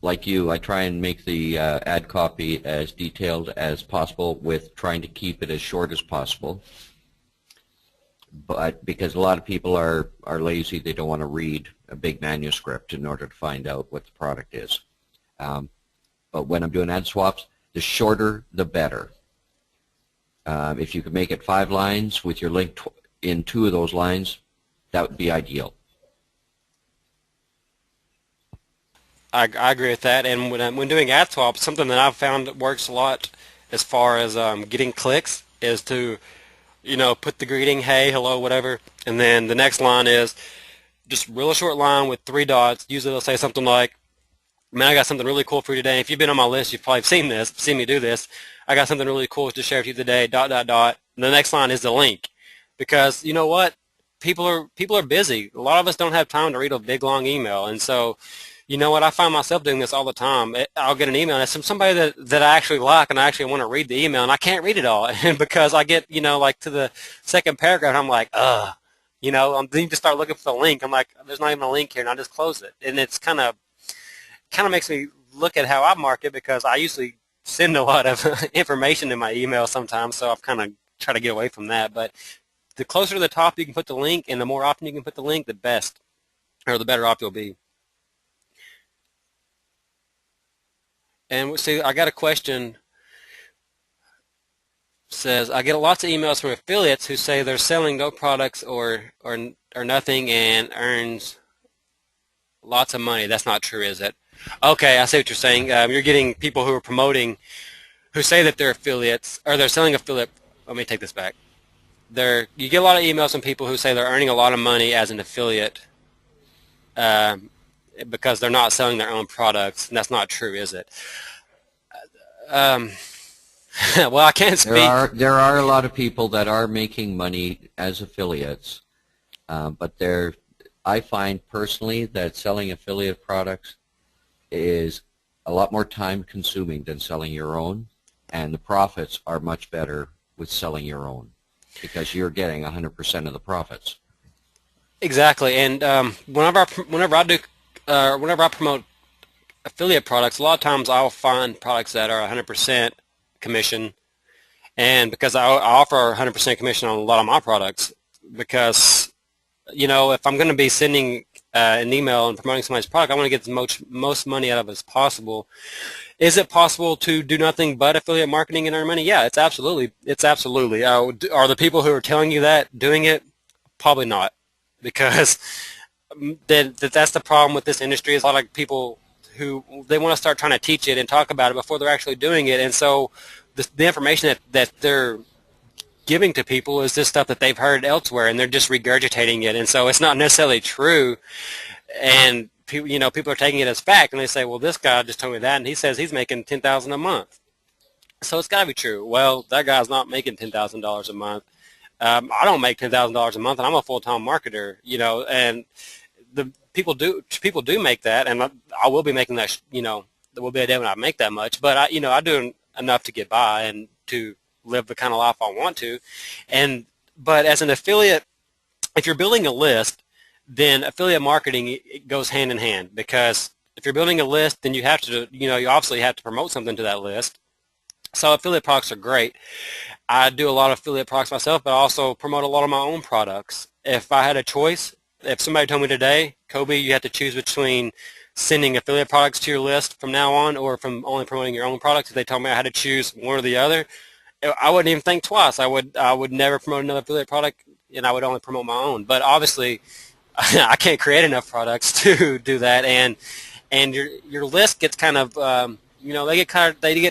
like you, I try and make the ad copy as detailed as possible, with trying to keep it as short as possible. But because a lot of people are lazy, they don't want to read a big manuscript in order to find out what the product is. But when I'm doing ad swaps, the shorter the better. If you could make it 5 lines with your link in 2 of those lines, that would be ideal.
I agree with that. And when doing ad swaps, something that I've found that works a lot as far as getting clicks is to put the greeting, hey, hello, whatever, and then the next line is just real short line with 3 dots. Usually they'll say something like, man, I got something really cool for you today. If you've been on my list, you've probably seen me do this. I got something really cool to share with you today, ... And the next line is the link. Because you know what? People are busy. A lot of us don't have time to read a big, long email. And so, you know what? I find myself doing this all the time. I'll get an email, and it's from somebody that I actually like, and I actually want to read the email, and I can't read it all. And because I get, like to the second paragraph, and I'm like, ugh. I need to start looking for the link. I'm like, there's not even a link here, and I just close it. And it's kind of makes me look at how I market, because I usually send a lot of information in my email sometimes, so I've kind of try to get away from that. But the closer to the top you can put the link, and the more often you can put the link, the best, or the better off you'll be. And see, I got a question. Says, I get lots of emails from affiliates who say they're selling no products or nothing and earns lots of money. That's not true, is it? Okay, I see what you're saying. You're getting people who are promoting, who say that they're affiliates, or they're selling affiliate. Let me take this back. You get a lot of emails from people who say they're earning a lot of money as an affiliate because they're not selling their own products, and that's not true, is it? Well, I can't speak.
There are a lot of people that are making money as affiliates, but I find personally that selling affiliate products is a lot more time consuming than selling your own, and the profits are much better with selling your own, because you're getting 100% of the profits.
Exactly, and whenever I promote affiliate products, a lot of times I'll find products that are 100% commission, and because I offer 100% commission on a lot of my products, because if I'm going to be sending an email and promoting somebody's product, I want to get the most money out of it as possible. Is it possible to do nothing but affiliate marketing and earn money? Yeah, it's absolutely. Are the people who are telling you that doing it? Probably not, because that's the problem with this industry. Is a lot of people who they want to start trying to teach it and talk about it before they're actually doing it, and so the information that they're giving to people is this stuff that they've heard elsewhere, and they're just regurgitating it, and so it's not necessarily true. And people are taking it as fact, and they say, well, this guy just told me that, and he says he's making $10,000 a month, so it's got to be true. Well, that guy's not making $10,000 a month. I don't make $10,000 a month, and I'm a full-time marketer, and the people do make that, and I will be making that. There will be a day when I make that much, but I do enough to get by and to live the kind of life I want to. But as an affiliate, if you're building a list, then affiliate marketing goes hand in hand, because if you're building a list, then you have to, you obviously have to promote something to that list. So affiliate products are great. I do a lot of affiliate products myself, but I also promote a lot of my own products. If I had a choice, if somebody told me today, Kobe, you have to choose between sending affiliate products to your list from now on or from only promoting your own products, if they told me I had to choose one or the other, I wouldn't even think twice. I would never promote another affiliate product, and I would only promote my own. But obviously, I can't create enough products to do that, and and your list gets kind of they get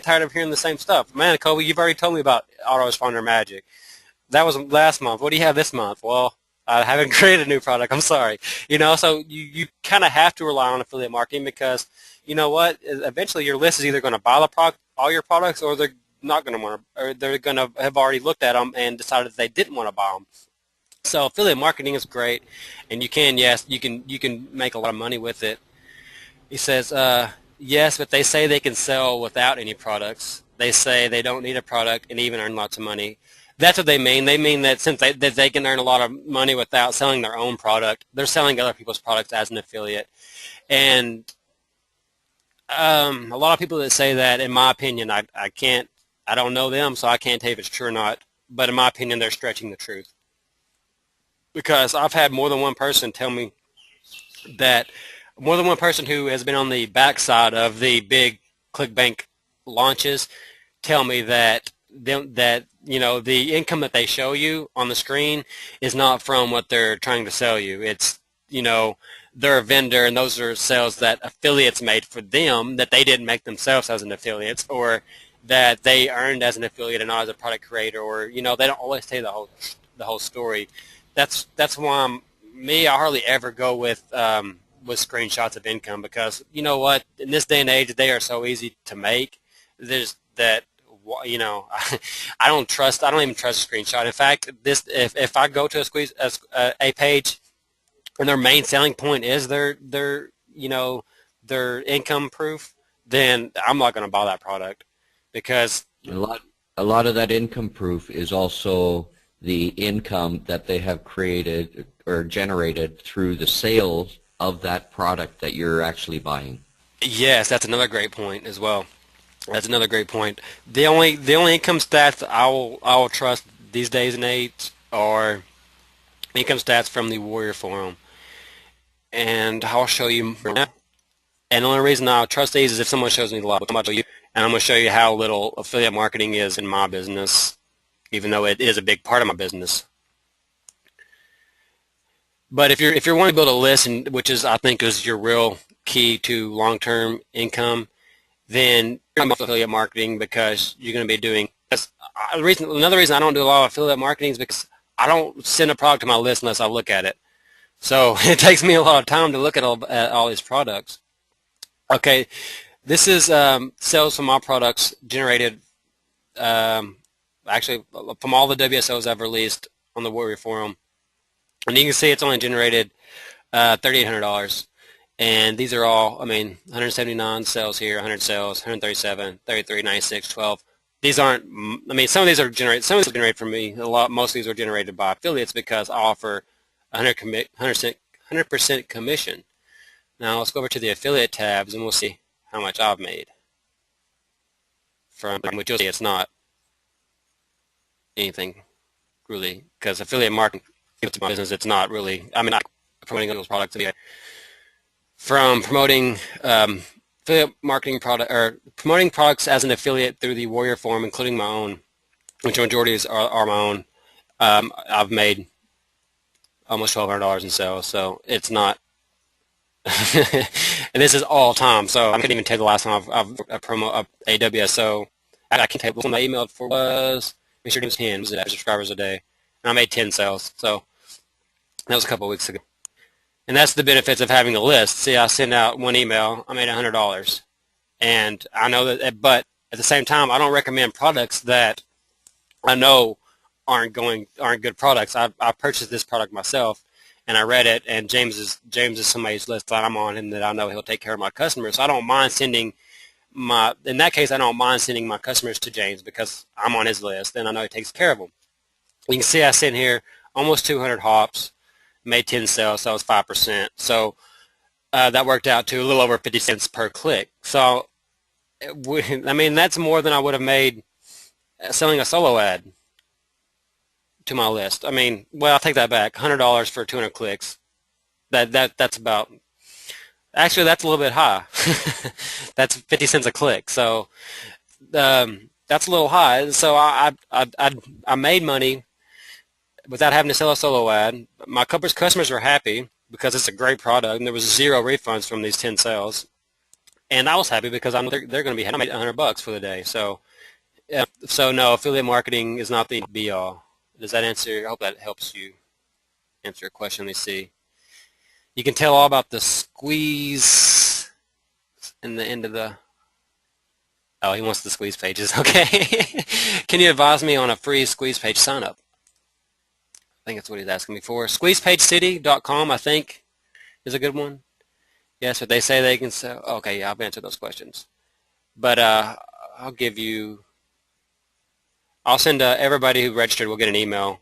tired of hearing the same stuff. Man, Kobe, you've already told me about Autoresponder Magic. That was last month. What do you have this month? Well, I haven't created a new product. I'm sorry. So you kind of have to rely on affiliate marketing because you know what? Eventually, your list is either going to buy all your products, or they're not going to want to, or they're going to have already looked at them and decided that they didn't want to buy them. So affiliate marketing is great, and you can make a lot of money with it. He says, yes, but they say they can sell without any products. They say they don't need a product and even earn lots of money. That's what they mean. They mean that since they can earn a lot of money without selling their own product, they're selling other people's products as an affiliate. And a lot of people that say that, in my opinion, I don't know them, so I can't tell you if it's true or not. But in my opinion, they're stretching the truth. Because I've had more than one person tell me that, more than one person who has been on the backside of the big ClickBank launches tell me that the income that they show you on the screen is not from what they're trying to sell you. It's, they're a vendor, and those are sales that affiliates made for them that they didn't make themselves as an affiliate, or that they earned as an affiliate and not as a product creator, or they don't always tell you the whole story. That's why I hardly ever go with screenshots of income, because you know what, in this day and age they are so easy to make. There's that I don't even trust a screenshot. In fact, if I go to a page and their main selling point is their income proof, then I'm not going to buy that product, because
a lot of that income proof is also the income that they have created or generated through the sales of that product that you're actually buying.
Yes, that's another great point as well. That's another great point. The only income stats I will trust these days and age are income stats from the Warrior Forum, and I'll show you. And the only reason I'll trust these is if someone shows me the lot, and I'm going to show you how little affiliate marketing is in my business, even though it is a big part of my business. But if you're wanting to build a list, which is, I think, is your real key to long-term income, then you're going to affiliate marketing, because you're going to be doing. Another reason I don't do a lot of affiliate marketing is because I don't send a product to my list unless I look at it. So it takes me a lot of time to look at all these products. Okay, this is sales from my products generated. Actually, from all the WSOs I've released on the Warrior Forum, and you can see it's only generated $3,800, and these are all, 179 sales here, 100 sales, 137, 33, 96, 12. These aren't, some of these are generated from me. Most of these are generated by affiliates, because I offer 100% commission. Now let's go over to the affiliate tabs, and we'll see how much I've made from which you'll see it's not anything really, because affiliate marketing to my business, it's not really, I'm promoting those products anyway. From promoting affiliate marketing promoting products as an affiliate through the Warrior Forum, including my own, which the majority are my own, I've made almost $1,200 in sales. So it's not, and this is all time. So I couldn't even tell the last time I've promoted a WSO. I can tell you what I emailed for was, make sure it was 10 subscribers a day, and I made 10 sales. So that was a couple of weeks ago. And that's the benefits of having a list. See, I send out one email, I made $100. And I know that, but at the same time, I don't recommend products that I know aren't good products. I purchased this product myself, and I read it, and James is somebody's list that I'm on, and that I know he'll take care of my customers. So I don't mind sending in that case, I don't mind sending my customers to James, because I'm on his list, and I know he takes care of them. You can see I sent here almost 200 hops, made 10 sales, so that was 5%. So that worked out to a little over 50 cents per click. So, that's more than I would have made selling a solo ad to my list. Well, I'll take that back. $100 for 200 clicks. That's about. Actually, that's a little bit high. That's 50 cents a click. So that's a little high. So I made money without having to sell a solo ad. My customers were happy, because it's a great product, and there was 0 refunds from these 10 sales. And I was happy because I know they're going to be happy. I made $100 for the day. So no, affiliate marketing is not the be all. Does that answer? I hope that helps you answer your question. Let me see. You can tell all about the squeeze in the end of the. Oh, he wants the squeeze pages. Okay. Can you advise me on a free squeeze page sign up? I think that's what he's asking me for. SqueezePageCity.com, I think, is a good one. Yes, but they say they can sell. Okay, yeah, I've answered those questions. But I'll give you. I'll send everybody who registered will get an email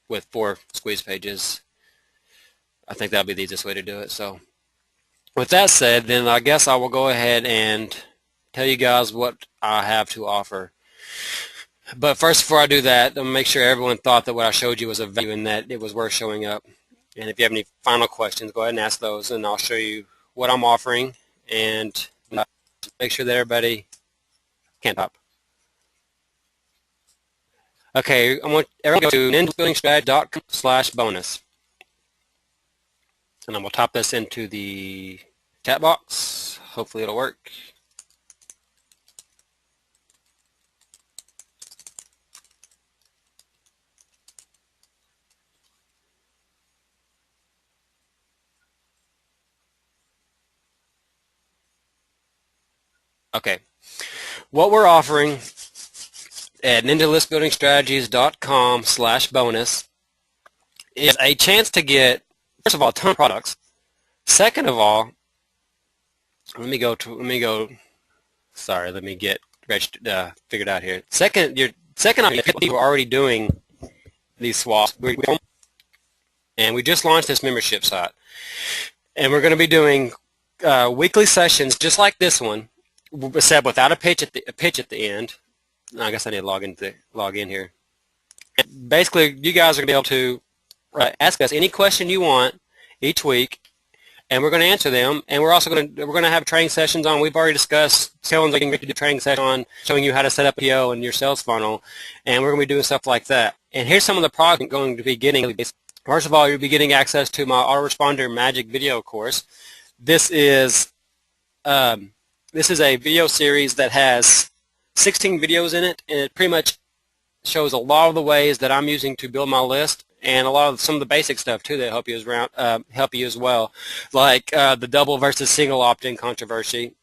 with 4 squeeze pages. I think that'll be the easiest way to do it. So with that said, then I guess I will go ahead and tell you guys what I have to offer. But first, before I do that, I'm going to make sure everyone thought that what I showed you was of value and that it was worth showing up. And if you have any final questions, go ahead and ask those, and I'll show you what I'm offering and make sure that everybody can't stop. Okay, I want everyone to go to ninjabuildingstrategy.com/bonus. And then we'll type this into the chat box. Hopefully it'll work. Okay, what we're offering at ninjalistbuildingstrategies.com/bonus is a chance to get, first of all, a ton of products. Second of all, let me get registered, figured out here. Your second idea, people are already doing these swaps, and we just launched this membership site, and we're going to be doing weekly sessions just like this one, except without a pitch at the end. I guess I need to log in here. Basically, you guys are going to be able to ask us any question you want each week, and we're going to answer them. And we're also going to have training sessions on. We've already discussed Kellen's going to do training session on showing you how to set up a PO and your sales funnel, and we're going to be doing stuff like that. And here's some of the products you're going to be getting. First of all, you'll be getting access to my autoresponder magic video course. This is a video series that has 16 videos in it, and it pretty much shows a lot of the ways that I'm using to build my list, and some of the basic stuff too that help you as well, like the double versus single opt-in controversy.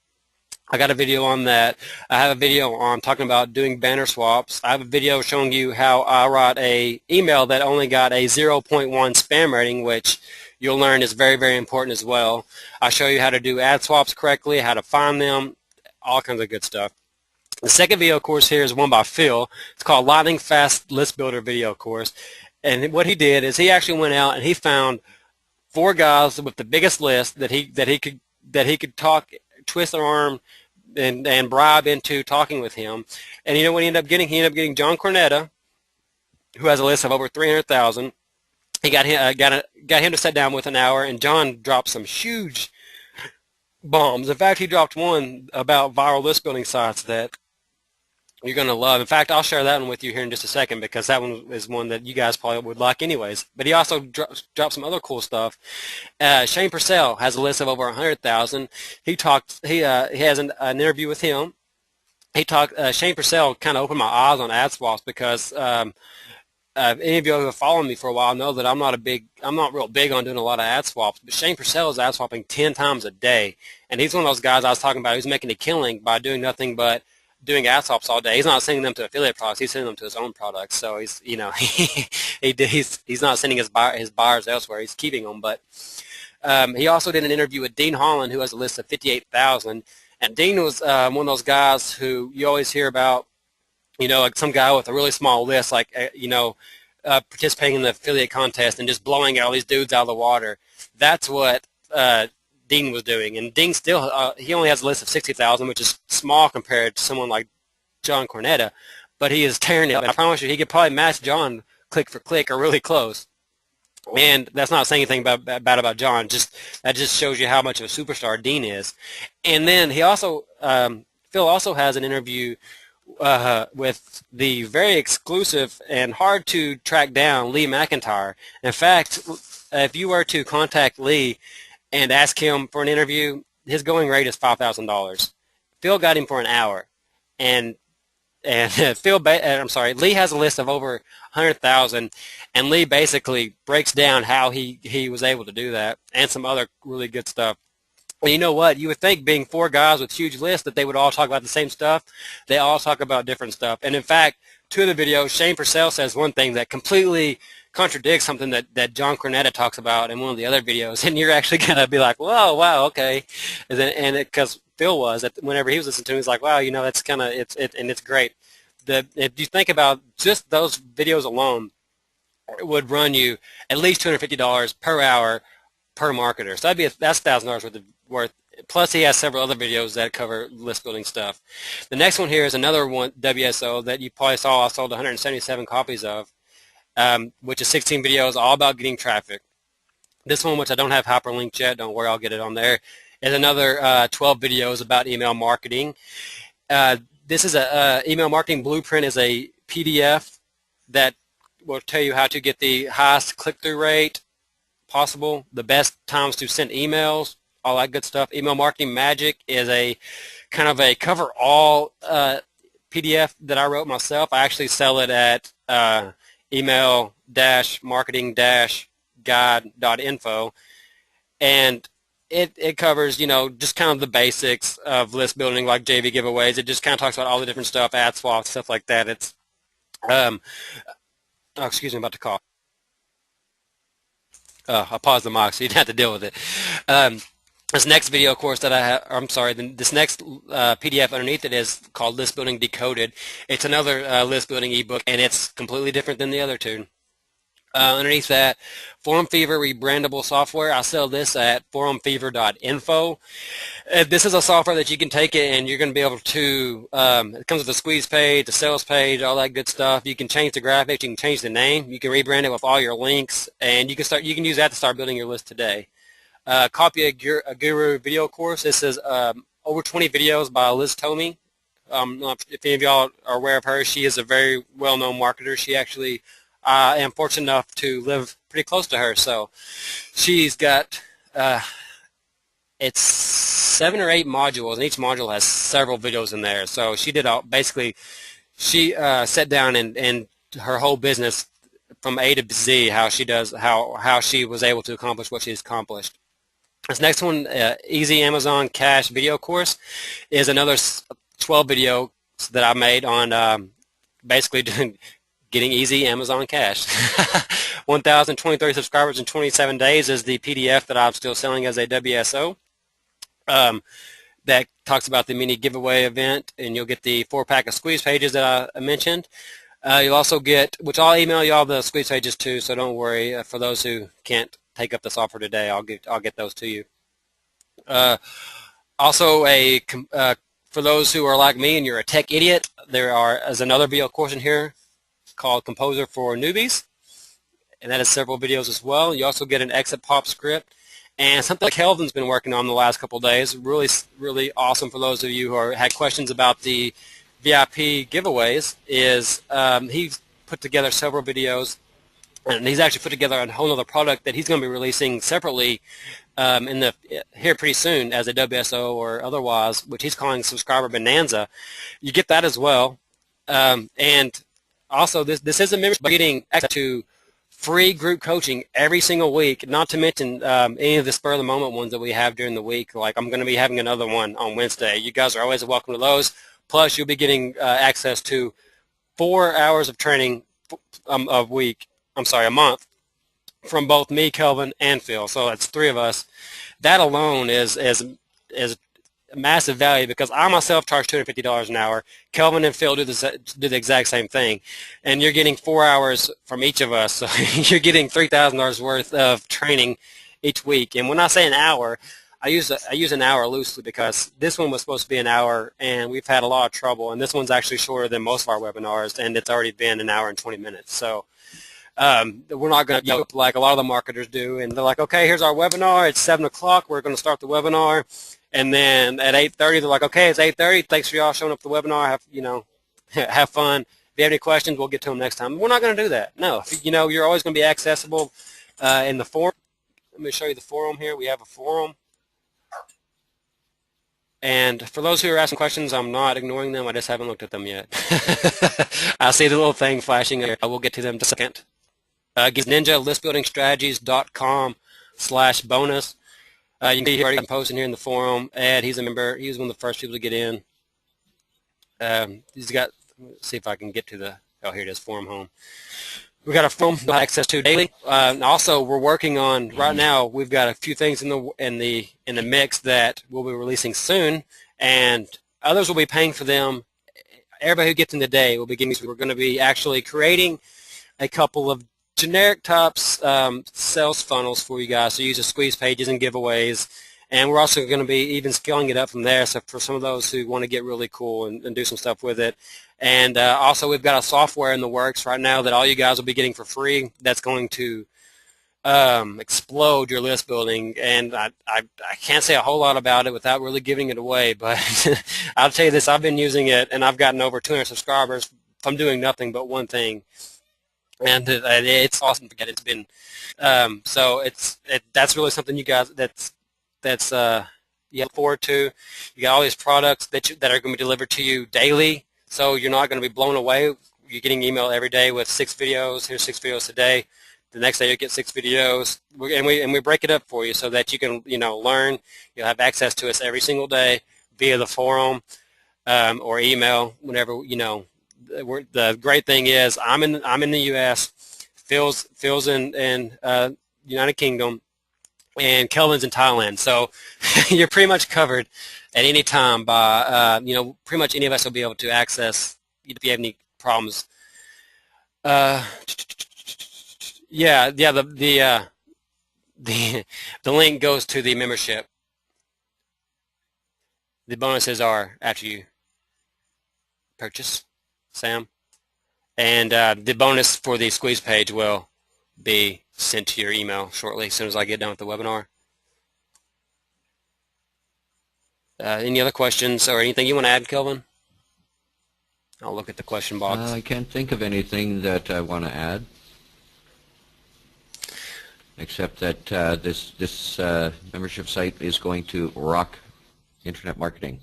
I got a video on that. I have a video on talking about doing banner swaps. I have a video showing you how I write a email that only got a 0.1 spam rating, which you'll learn is very, very important as well. I show you how to do ad swaps correctly, how to find them, all kinds of good stuff. The second video course here is one by Phil. It's called Lightning Fast List Builder Video Course. And what he did is he actually went out and he found 4 guys with the biggest list that he could talk, twist their arm, and bribe into talking with him. And you know what he ended up getting? He ended up getting John Cornetta, who has a list of over 300,000. He got him to sit down with an hour, and John dropped some huge bombs. In fact, he dropped one about viral list building sites that you're going to love. In fact, I'll share that one with you here in just a second, because that one is one that you guys probably would like anyways. But he also dropped some other cool stuff. Shane Purcell has a list of over 100,000. He has an interview with him. Shane Purcell kind of opened my eyes on ad swaps, because any of you who have followed me for a while know that I'm not real big on doing a lot of ad swaps. But Shane Purcell is ad swapping 10 times a day, and he's one of those guys I was talking about who's making a killing by doing nothing but doing ad swaps all day. He's not sending them to affiliate products. He's sending them to his own products. So he's not sending his buyers elsewhere. He's keeping them. But he also did an interview with Dean Holland, who has a list of 58,000. And Dean was one of those guys who you always hear about, like some guy with a really small list, like participating in the affiliate contest and just blowing all these dudes out of the water. That's what Dean was doing, and Dean still he only has a list of 60,000, which is small compared to someone like John Cornetta, but he is tearing it up. And I promise you, he could probably match John click for click or really close. And that's not saying anything bad about John. That just shows you how much of a superstar Dean is. And then he also Phil also has an interview with the very exclusive and hard to track down Lee McIntyre. In fact, if you were to contact Lee and ask him for an interview, his going rate is $5,000. Phil got him for an hour, and Lee has a list of over 100,000, and Lee basically breaks down how he was able to do that, and some other really good stuff. And you know what? You would think, being four guys with huge lists, that they would all talk about the same stuff. They all talk about different stuff. And in fact, two of the videos, Shane Purcell says one thing that completely contradicts something that John Cornetta talks about in one of the other videos, and you're actually going to be like, whoa, wow, okay. And because Phil was, whenever he was listening to him, he's like, wow, you know, that's kind of, and it's great. If you think about just those videos alone, it would run you at least $250 per hour per marketer. So that's $1,000 worth. Plus, he has several other videos that cover list building stuff. The next one here is another one, WSO, that you probably saw I sold 177 copies of, which is 16 videos all about getting traffic. This one, which I don't have hyperlinked yet, don't worry, I'll get it on there, is another 12 videos about email marketing. This is a email marketing blueprint, is a PDF that will tell you how to get the highest click-through rate possible, the best times to send emails, all that good stuff. Email Marketing Magic is a kind of a cover-all PDF that I wrote myself. I actually sell it at email-marketing-guide.info, and it covers, you know, just kind of the basics of list building, like JV giveaways. It just kind of talks about all the different stuff, ad swaps, stuff like that. It's oh, excuse me, I'm about to cough. I paused the mic so you didn't have to deal with it. This next video, of course, that I have, this next PDF underneath it is called List Building Decoded. It's another list building ebook, and it's completely different than the other two. Underneath that, Forum Fever rebrandable software. I sell this at forumfever.info. This is a software that you can take it, and you're going to be able to, it comes with a squeeze page, a sales page, all that good stuff. You can change the graphics, you can change the name, you can rebrand it with all your links, and you can use that to start building your list today. Copy a Guru video course. This is over 20 videos by Liz Tomey. If any of y'all are aware of her, she is a very well-known marketer. She actually, I am fortunate enough to live pretty close to her, so she's got, it's 7 or 8 modules, and each module has several videos in there. So she did basically, she sat down and her whole business from A to Z, how she was able to accomplish what she's accomplished. This next one, Easy Amazon Cash video course, is another 12 videos that I made on basically getting easy Amazon Cash. 1,023 subscribers in 27 days is the PDF that I'm still selling as a WSO. That talks about the mini giveaway event, and you'll get the 4-pack of squeeze pages that I mentioned. You'll also get, which I'll email you all the squeeze pages too, so don't worry. For those who can't take up this offer today, I'll get those to you. Also, for those who are like me and you're a tech idiot, is another video course in here called Composer for Newbies, and that is several videos as well. You also get an exit pop script, and something like Kelvin's been working on the last couple of days. Really, really awesome for those of you who had questions about the VIP giveaways. Is he's put together several videos, and he's actually put together a whole other product that he's going to be releasing separately here pretty soon as a WSO or otherwise, which he's calling Subscriber Bonanza. You get that as well, and also this is a membership, getting access to free group coaching every single week, not to mention any of the spur of the moment ones that we have during the week. Like, I'm going to be having another one on Wednesday. You guys are always welcome to those. Plus, you'll be getting access to 4 hours of training a month, from both me, Kelvin, and Phil. So that's 3 of us. That alone is massive value, because I myself charge $250 an hour. Kelvin and Phil do the exact same thing, and you're getting 4 hours from each of us. So you're getting $3,000 worth of training each week. And when I say an hour, I use an hour loosely, because this one was supposed to be an hour, and we've had a lot of trouble. And this one's actually shorter than most of our webinars, and it's already been an hour and 20 minutes. So we're not going to like a lot of the marketers do, and they're like, okay, here's our webinar. It's 7 o'clock. We're going to start the webinar. And then at 8:30, they're like, okay, it's 8:30. Thanks for y'all showing up to the webinar. Have fun. If you have any questions, we'll get to them next time. We're not going to do that. No, you're always going to be accessible in the forum. Let me show you the forum here. We have a forum. And for those who are asking questions, I'm not ignoring them. I just haven't looked at them yet. I see the little thing flashing here. I will get to them in a second. ninjalistbuildingstrategies.com/bonus. You can see here already posting here in the forum. Ed, he's a member. He was one of the first people to get in. He's got, let's see if I can get to the, oh, here it is, forum home. We got a forum access to daily. Also, we're working on right now. We've got a few things in the mix that we'll be releasing soon, and others will be paying for them. Everybody who gets in today will be getting. We're going to be actually creating a couple of generic types sales funnels for you guys to use as squeeze pages and giveaways. And we're also going to be even scaling it up from there, so for some of those who want to get really cool and do some stuff with it. And also we've got a software in the works right now that all you guys will be getting for free that's going to explode your list building. And I can't say a whole lot about it without really giving it away, but I'll tell you this, I've been using it and I've gotten over 200 subscribers from doing nothing but one thing. And it's awesome to get. It's been so that's really something you guys that's you look forward to. You got all these products that are going to be delivered to you daily, so you're not going to be blown away. You're getting email every day with 6 videos. Here's 6 videos today. The next day you get 6 videos, and we break it up for you so that you can learn. You'll have access to us every single day via the forum or email whenever The great thing is I'm in the U.S. Phil's in United Kingdom. And Kelvin's in Thailand, so you're pretty much covered at any time by, pretty much any of us will be able to access if you have any problems. The link goes to the membership. The bonuses are after you purchase, Sam, and the bonus for the squeeze page will be sent to your email shortly as soon as I get done with the webinar. Any other questions or anything you want to add, Kelvin? I'll look at the question box.
I can't think of anything that I want to add, except that this membership site is going to rock internet marketing.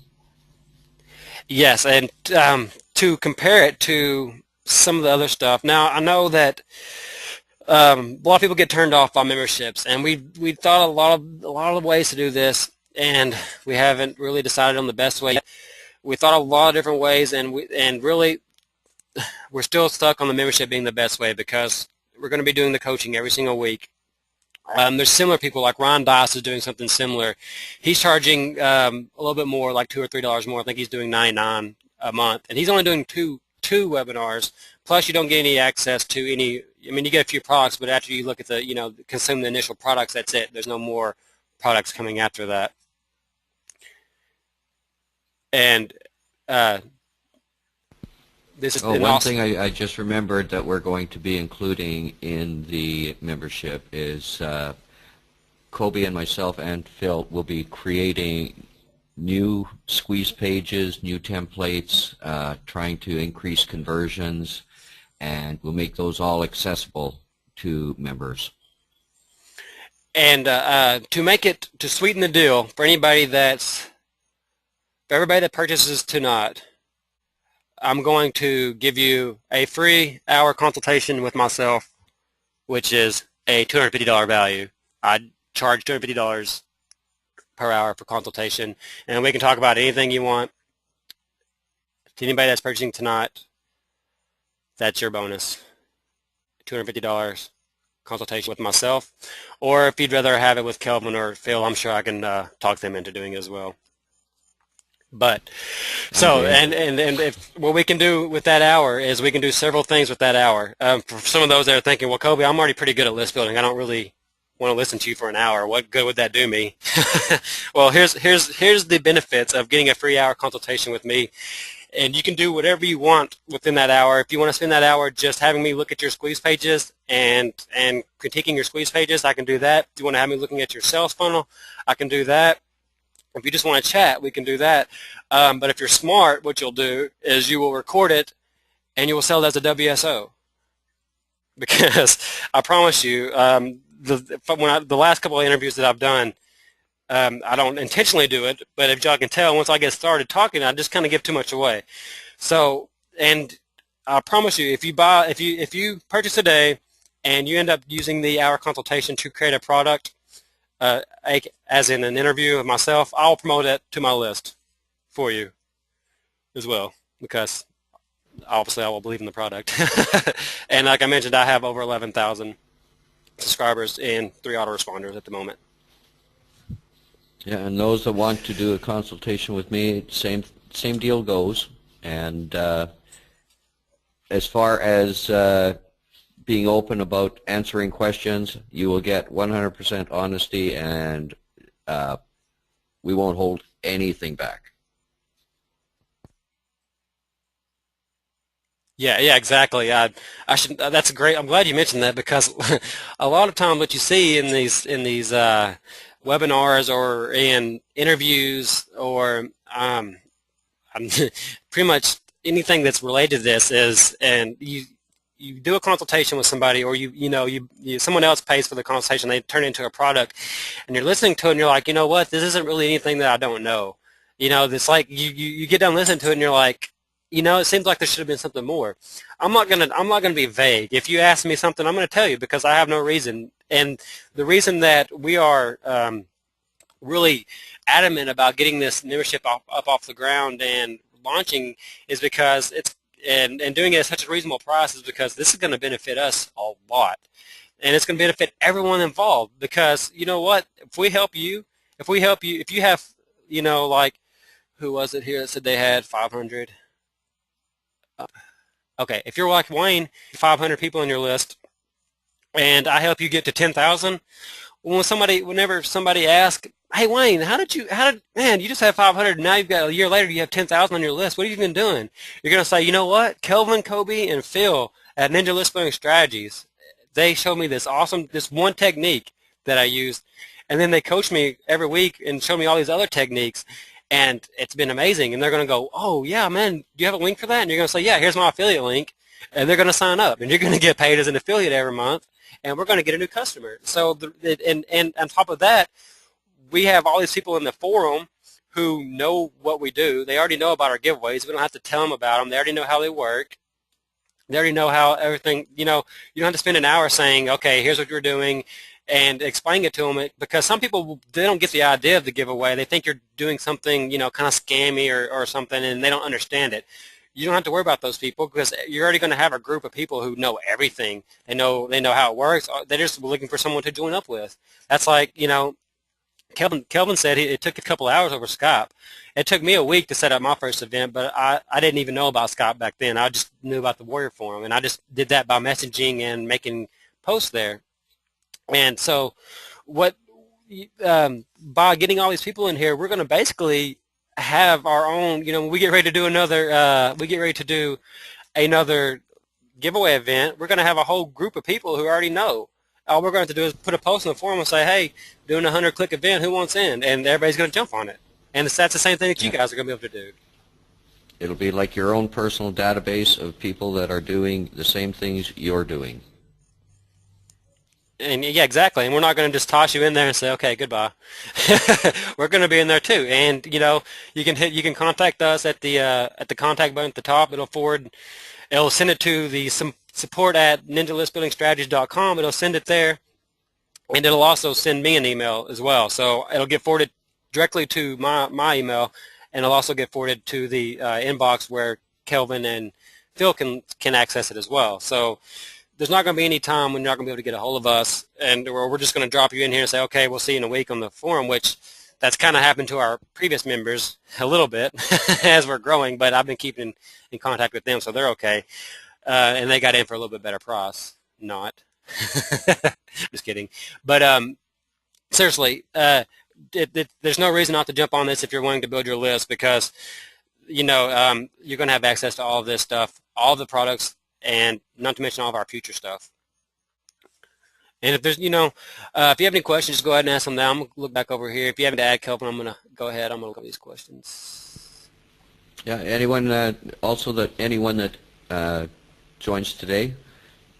Yes, and to compare it to some of the other stuff. Now, I know that a lot of people get turned off by memberships, and we thought a lot of ways to do this, and we haven't really decided on the best way yet. We thought a lot of different ways, and really we're still stuck on the membership being the best way because we're going to be doing the coaching every single week. There's similar people like Ron Dice is doing something similar. He's charging a little bit more, like $2 or $3 more. I think he's doing $99 a month, and he's only doing two webinars. Plus, you don't get any access to any. I mean, you get a few products, but after you look at the, consume the initial products, that's it. There's no more products coming after that. And this is
one thing I just remembered that we're going to be including in the membership is Kobe and myself and Phil will be creating new squeeze pages, new templates, trying to increase conversions, and we'll make those all accessible to members.
And to sweeten the deal for everybody that purchases tonight, I'm going to give you a free hour consultation with myself, which is a $250 value. I charge $250 per hour for consultation, and we can talk about anything you want. To anybody that's purchasing tonight, that's your bonus. $250 consultation with myself, or if you'd rather have it with Kelvin or Phil, I'm sure I can talk them into doing it as well. But so and if what we can do with that hour is we can do several things with that hour. For some of those that are thinking, well, Kobe, I'm already pretty good at list building. I don't really want to listen to you for an hour. What good would that do me? Well, here's the benefits of getting a free hour consultation with me. And you can do whatever you want within that hour. If you want to spend that hour just having me look at your squeeze pages and critiquing your squeeze pages, I can do that. If you want to have me looking at your sales funnel, I can do that. If you just want to chat, we can do that. But if you're smart, what you'll do is you will record it and you will sell it as a WSO. Because I promise you, the last couple of interviews that I've done, I don't intentionally do it, but if y'all can tell, once I get started talking, I just kind of give too much away. So, and I promise you, if you purchase today, and you end up using the hour consultation to create a product, as in an interview of myself, I'll promote it to my list for you as well, because obviously I will believe in the product. And like I mentioned, I have over 11,000 subscribers and 3 autoresponders at the moment.
Yeah, and those that want to do a consultation with me, same deal goes. And as far as being open about answering questions, you will get 100% honesty, and we won't hold anything back.
Yeah, yeah, exactly. I should. That's great. I'm glad you mentioned that, because a lot of times what you see in these webinars or in interviews or I'm pretty much anything that's related to this is, and you do a consultation with somebody, or someone else pays for the consultation, they turn it into a product, and you're listening to it and you're like, you know what, this isn't really anything that I don't know. It's like you get done listening to it and you're like, it seems like there should have been something more. I'm not gonna be vague. If you ask me something, I'm gonna tell you, because I have no reason. And the reason that we are really adamant about getting this membership up off the ground and launching is because and doing it at such a reasonable price is because this is going to benefit us a lot, and it's going to benefit everyone involved, because you know what, if you have, like, who was it here that said they had 500? Okay, if you're like Wayne, 500 people on your list, and I help you get to 10,000. Whenever somebody asks, "Hey Wayne, man, you just had 500, and now you've got, a year later you have 10,000 on your list. What have you been doing?" You're gonna say, "You know what? Kelvin, Kobe, and Phil at Ninja List Building Strategies, they showed me this one technique that I used, and then they coach me every week and show me all these other techniques, and it's been amazing." And they're gonna go, "Oh yeah, man, do you have a link for that?" And you're gonna say, "Yeah, here's my affiliate link," and they're gonna sign up, and you're gonna get paid as an affiliate every month, and we're going to get a new customer. So, and on top of that, we have all these people in the forum who know what we do. They already know about our giveaways. We don't have to tell them about them. They already know how they work. They already know how everything, you don't have to spend an hour saying, "Okay, here's what you're doing," and explaining it to them, because some people, they don't get the idea of the giveaway. They think you're doing something, kind of scammy or something, and they don't understand it. You don't have to worry about those people, because you're already going to have a group of people who know everything. They know how it works. They're just looking for someone to join up with. That's like, Kelvin said it took a couple hours over Skype. It took me a week to set up my first event, but I didn't even know about Skype back then. I just knew about the Warrior Forum, and I just did that by messaging and making posts there. And so what by getting all these people in here, we're going to basically have our own, when we get ready to do another giveaway event, we're going to have a whole group of people who already know. All we're going to do is put a post in the forum and say, "Hey, doing a 100-click event, who wants in?" And everybody's going to jump on it. And that's the same thing that you guys are going to be able to do.
It'll be like your own personal database of people that are doing the same things you're doing.
And yeah, exactly. And we're not going to just toss you in there and say, "Okay, goodbye." We're going to be in there too. And you can contact us at the contact button at the top. It'll send it to the support at ninjalistbuildingstrategies.com. It'll send it there, and it'll also send me an email as well. So it'll get forwarded directly to my email, and it'll also get forwarded to the inbox where Kelvin and Phil can access it as well. So there's not going to be any time when you're not going to be able to get a hold of us, and we're just going to drop you in here and say, "Okay, we'll see you in a week" on the forum, which that's kind of happened to our previous members a little bit as we're growing, but I've been keeping in contact with them, so they're okay. And they got in for a little bit better price. Not. Just kidding. But seriously, there's no reason not to jump on this if you're willing to build your list, because you're going to have access to all of this stuff, all of the products, and not to mention all of our future stuff. And if there's, if you have any questions, just go ahead and ask them now. I'm going to look back over here. If you haven't added Kelvin, I'm going to go ahead. I'm going to look at these questions.
Yeah, anyone that joins today,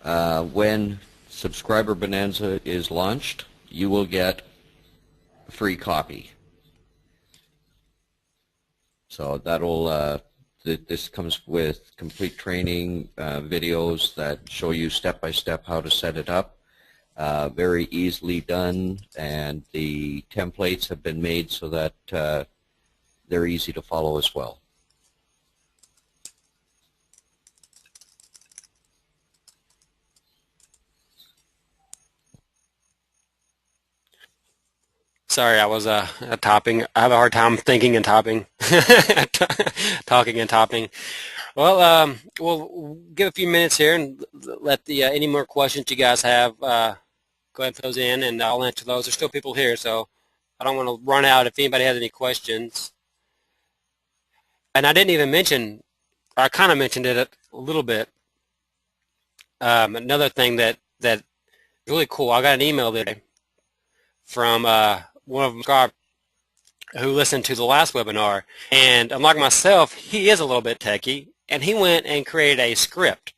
when Subscriber Bonanza is launched, you will get free copy. So that'll this comes with complete training videos that show you step by step how to set it up. Very easily done, and the templates have been made so that they're easy to follow as well.
Sorry, I was topping. I have a hard time thinking and topping, talking and topping. Well, we'll give a few minutes here and let the any more questions you guys have, go ahead and put those in, and I'll answer those. There's still people here, so I don't want to run out if anybody has any questions. And I didn't even mention, I kind of mentioned it a little bit. Another thing that really cool. I got an email today from one of them who listened to the last webinar, and unlike myself, he is a little bit techie, and he went and created a script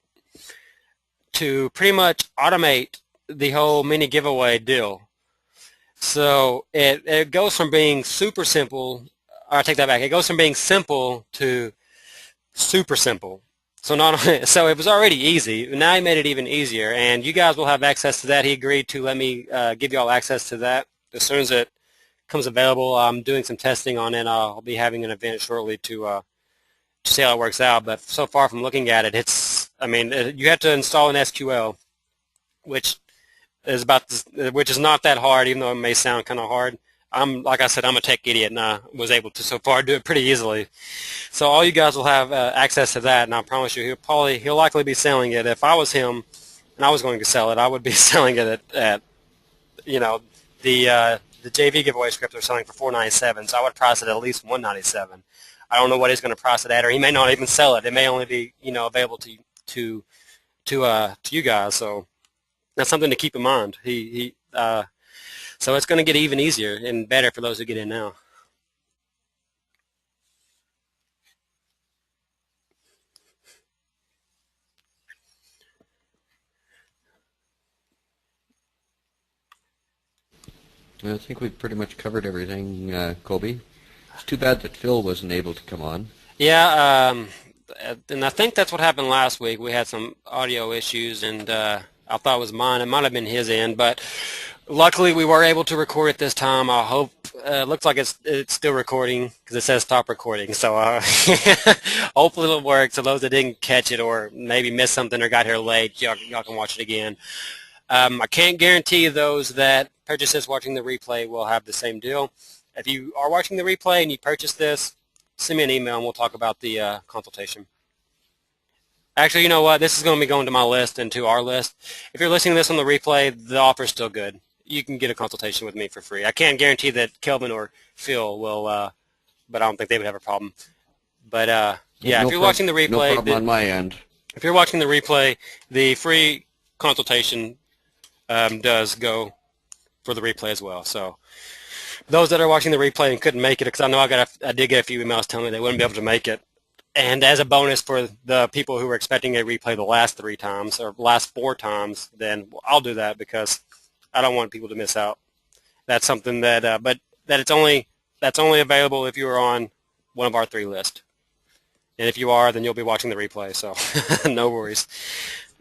to pretty much automate the whole mini giveaway deal. So it goes from being super simple, or I take that back, it goes from being simple to super simple. So so it was already easy. Now he made it even easier, and you guys will have access to that. He agreed to let me give you all access to that as soon as it comes available. I'm doing some testing on it. I'll be having an event shortly to see how it works out. But so far from looking at it, I mean, you have to install an SQL, which is which is not that hard, even though it may sound kind of hard. Like I said, I'm a tech idiot, and I was able to so far do it pretty easily. So all you guys will have access to that, and I promise you, he'll likely be selling it. If I was him, and I was going to sell it, I would be selling it at you know, the JV giveaway script they're selling for $4.97, so I would price it at least $1.97. I don't know what he's going to price it at, or he may not even sell it. It may only be available to you guys. So that's something to keep in mind. So it's going to get even easier and better for those who get in now.
I think we've pretty much covered everything, Colby. It's too bad that Phil wasn't able to come on.
Yeah, and I think that's what happened last week. We had some audio issues, and I thought it was mine. It might have been his end, but luckily we were able to record it this time. I hope it looks like it's still recording because it says stop recording. So hopefully it'll work. So those that didn't catch it or maybe missed something or got here late, y'all can watch it again. I can't guarantee those that purchase this watching the replay will have the same deal. If you are watching the replay and you purchase this, send me an email and we'll talk about the consultation. Actually, you know what? This is going to be going to my list and to our list. If you're listening to this on the replay, the offer is still good. You can get a consultation with me for free. I can't guarantee that Kelvin or Phil will, but I don't think they would have a problem. But yeah, if you're watching the replay,
no problem on my end.
If you're watching the replay, the free consultation does go for the replay as well. So those that are watching the replay and couldn't make it, because I know I did get a few emails telling me they wouldn't be able to make it. And as a bonus for the people who were expecting a replay the last 3 times or last 4 times, then I'll do that because I don't want people to miss out. That's something that, but that's only available if you are on one of our 3 lists. And if you are, then you'll be watching the replay. So no worries.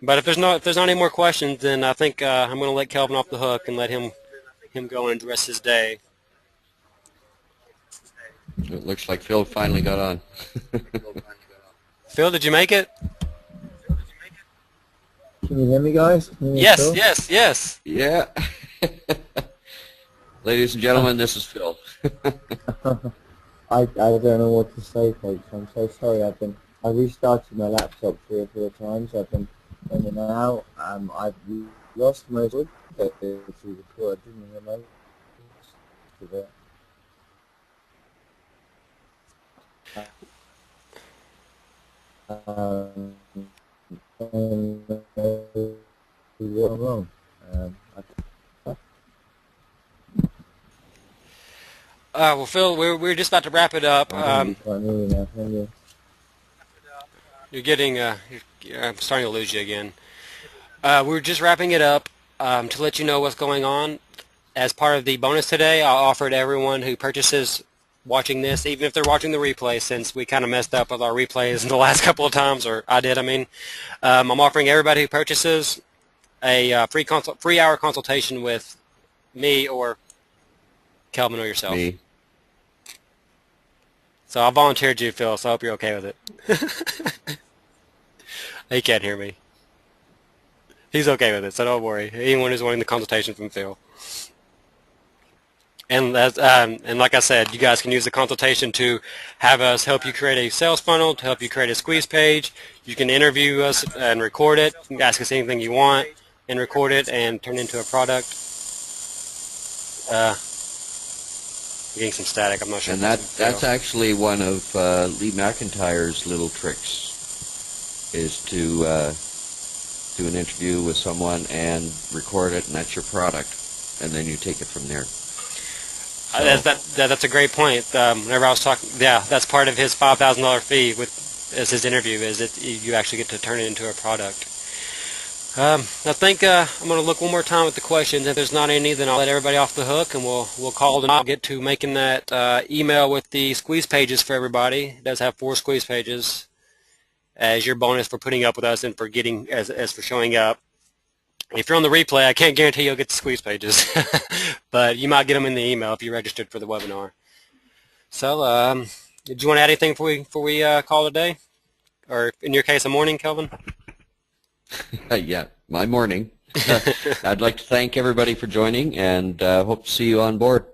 But if there's not any more questions, then I think I'm going to let Kelvin off the hook and let him go and address his day.
It looks like Phil finally got on.
Phil, did you make it?
Can you hear me, guys?
Yes.
Yeah. Ladies and gentlemen, this is Phil.
I don't know what to say, folks. I'm so sorry. I restarted my laptop 3 or 4 times. I've been in and out. I've lost most of it to record. I didn't hear most of it. Wrong.
Well, Phil, we're just about to wrap it up. You're getting, I'm starting to lose you again. We're just wrapping it up to let you know what's going on. as part of the bonus today, I'll offer to everyone who purchases watching this, even if they're watching the replay, since we kind of messed up with our replays the last couple of times, or I did, I mean. I'm offering everybody who purchases a free hour consultation with me or Kelvin or yourself.
Me.
So I volunteered you, Phil, so I hope you're okay with it. He can't hear me. He's okay with it, so don't worry. Anyone who's wanting the consultation from Phil. And like I said, you guys can use the consultation to have us help you create a sales funnel, to help you create a squeeze page. You can interview us and record it. You can ask us anything you want and record it and turn it into a product. Getting some static. I'm not sure.
And that's actually one of Lee McIntyre's little tricks, is to do an interview with someone and record it, and that's your product, and then you take it from there.
That's a great point. Whenever I was talking, yeah, that's part of his $5,000 fee as his interview, is that you actually get to turn it into a product. I think I'm going to look one more time at the questions. If there's not any, then I'll let everybody off the hook, and we'll call it. I'll get to making that email with the squeeze pages for everybody. It does have 4 squeeze pages as your bonus for putting up with us and for getting as for showing up. If you're on the replay, I can't guarantee you'll get the squeeze pages, but you might get them in the email if you registered for the webinar. So, did you want to add anything before we call it a day? Or in your case, a morning, Kelvin?
Yeah, my morning. I'd like to thank everybody for joining, and hope to see you on board.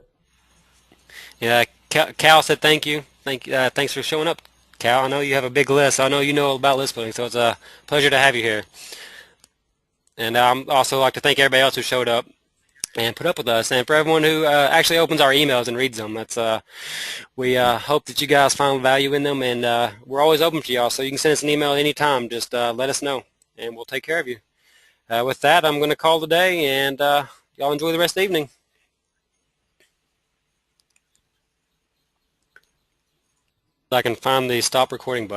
Yeah, Cal said thank you. Thanks for showing up, Cal. I know you have a big list. I know you know about list building, so it's a pleasure to have you here. And I'd also like to thank everybody else who showed up and put up with us, and for everyone who actually opens our emails and reads them. That's we hope that you guys find value in them, and we're always open to y'all, so you can send us an email anytime. Just let us know, and we'll take care of you. With that, I'm going to call today, and y'all enjoy the rest of the evening. I can find the stop recording button.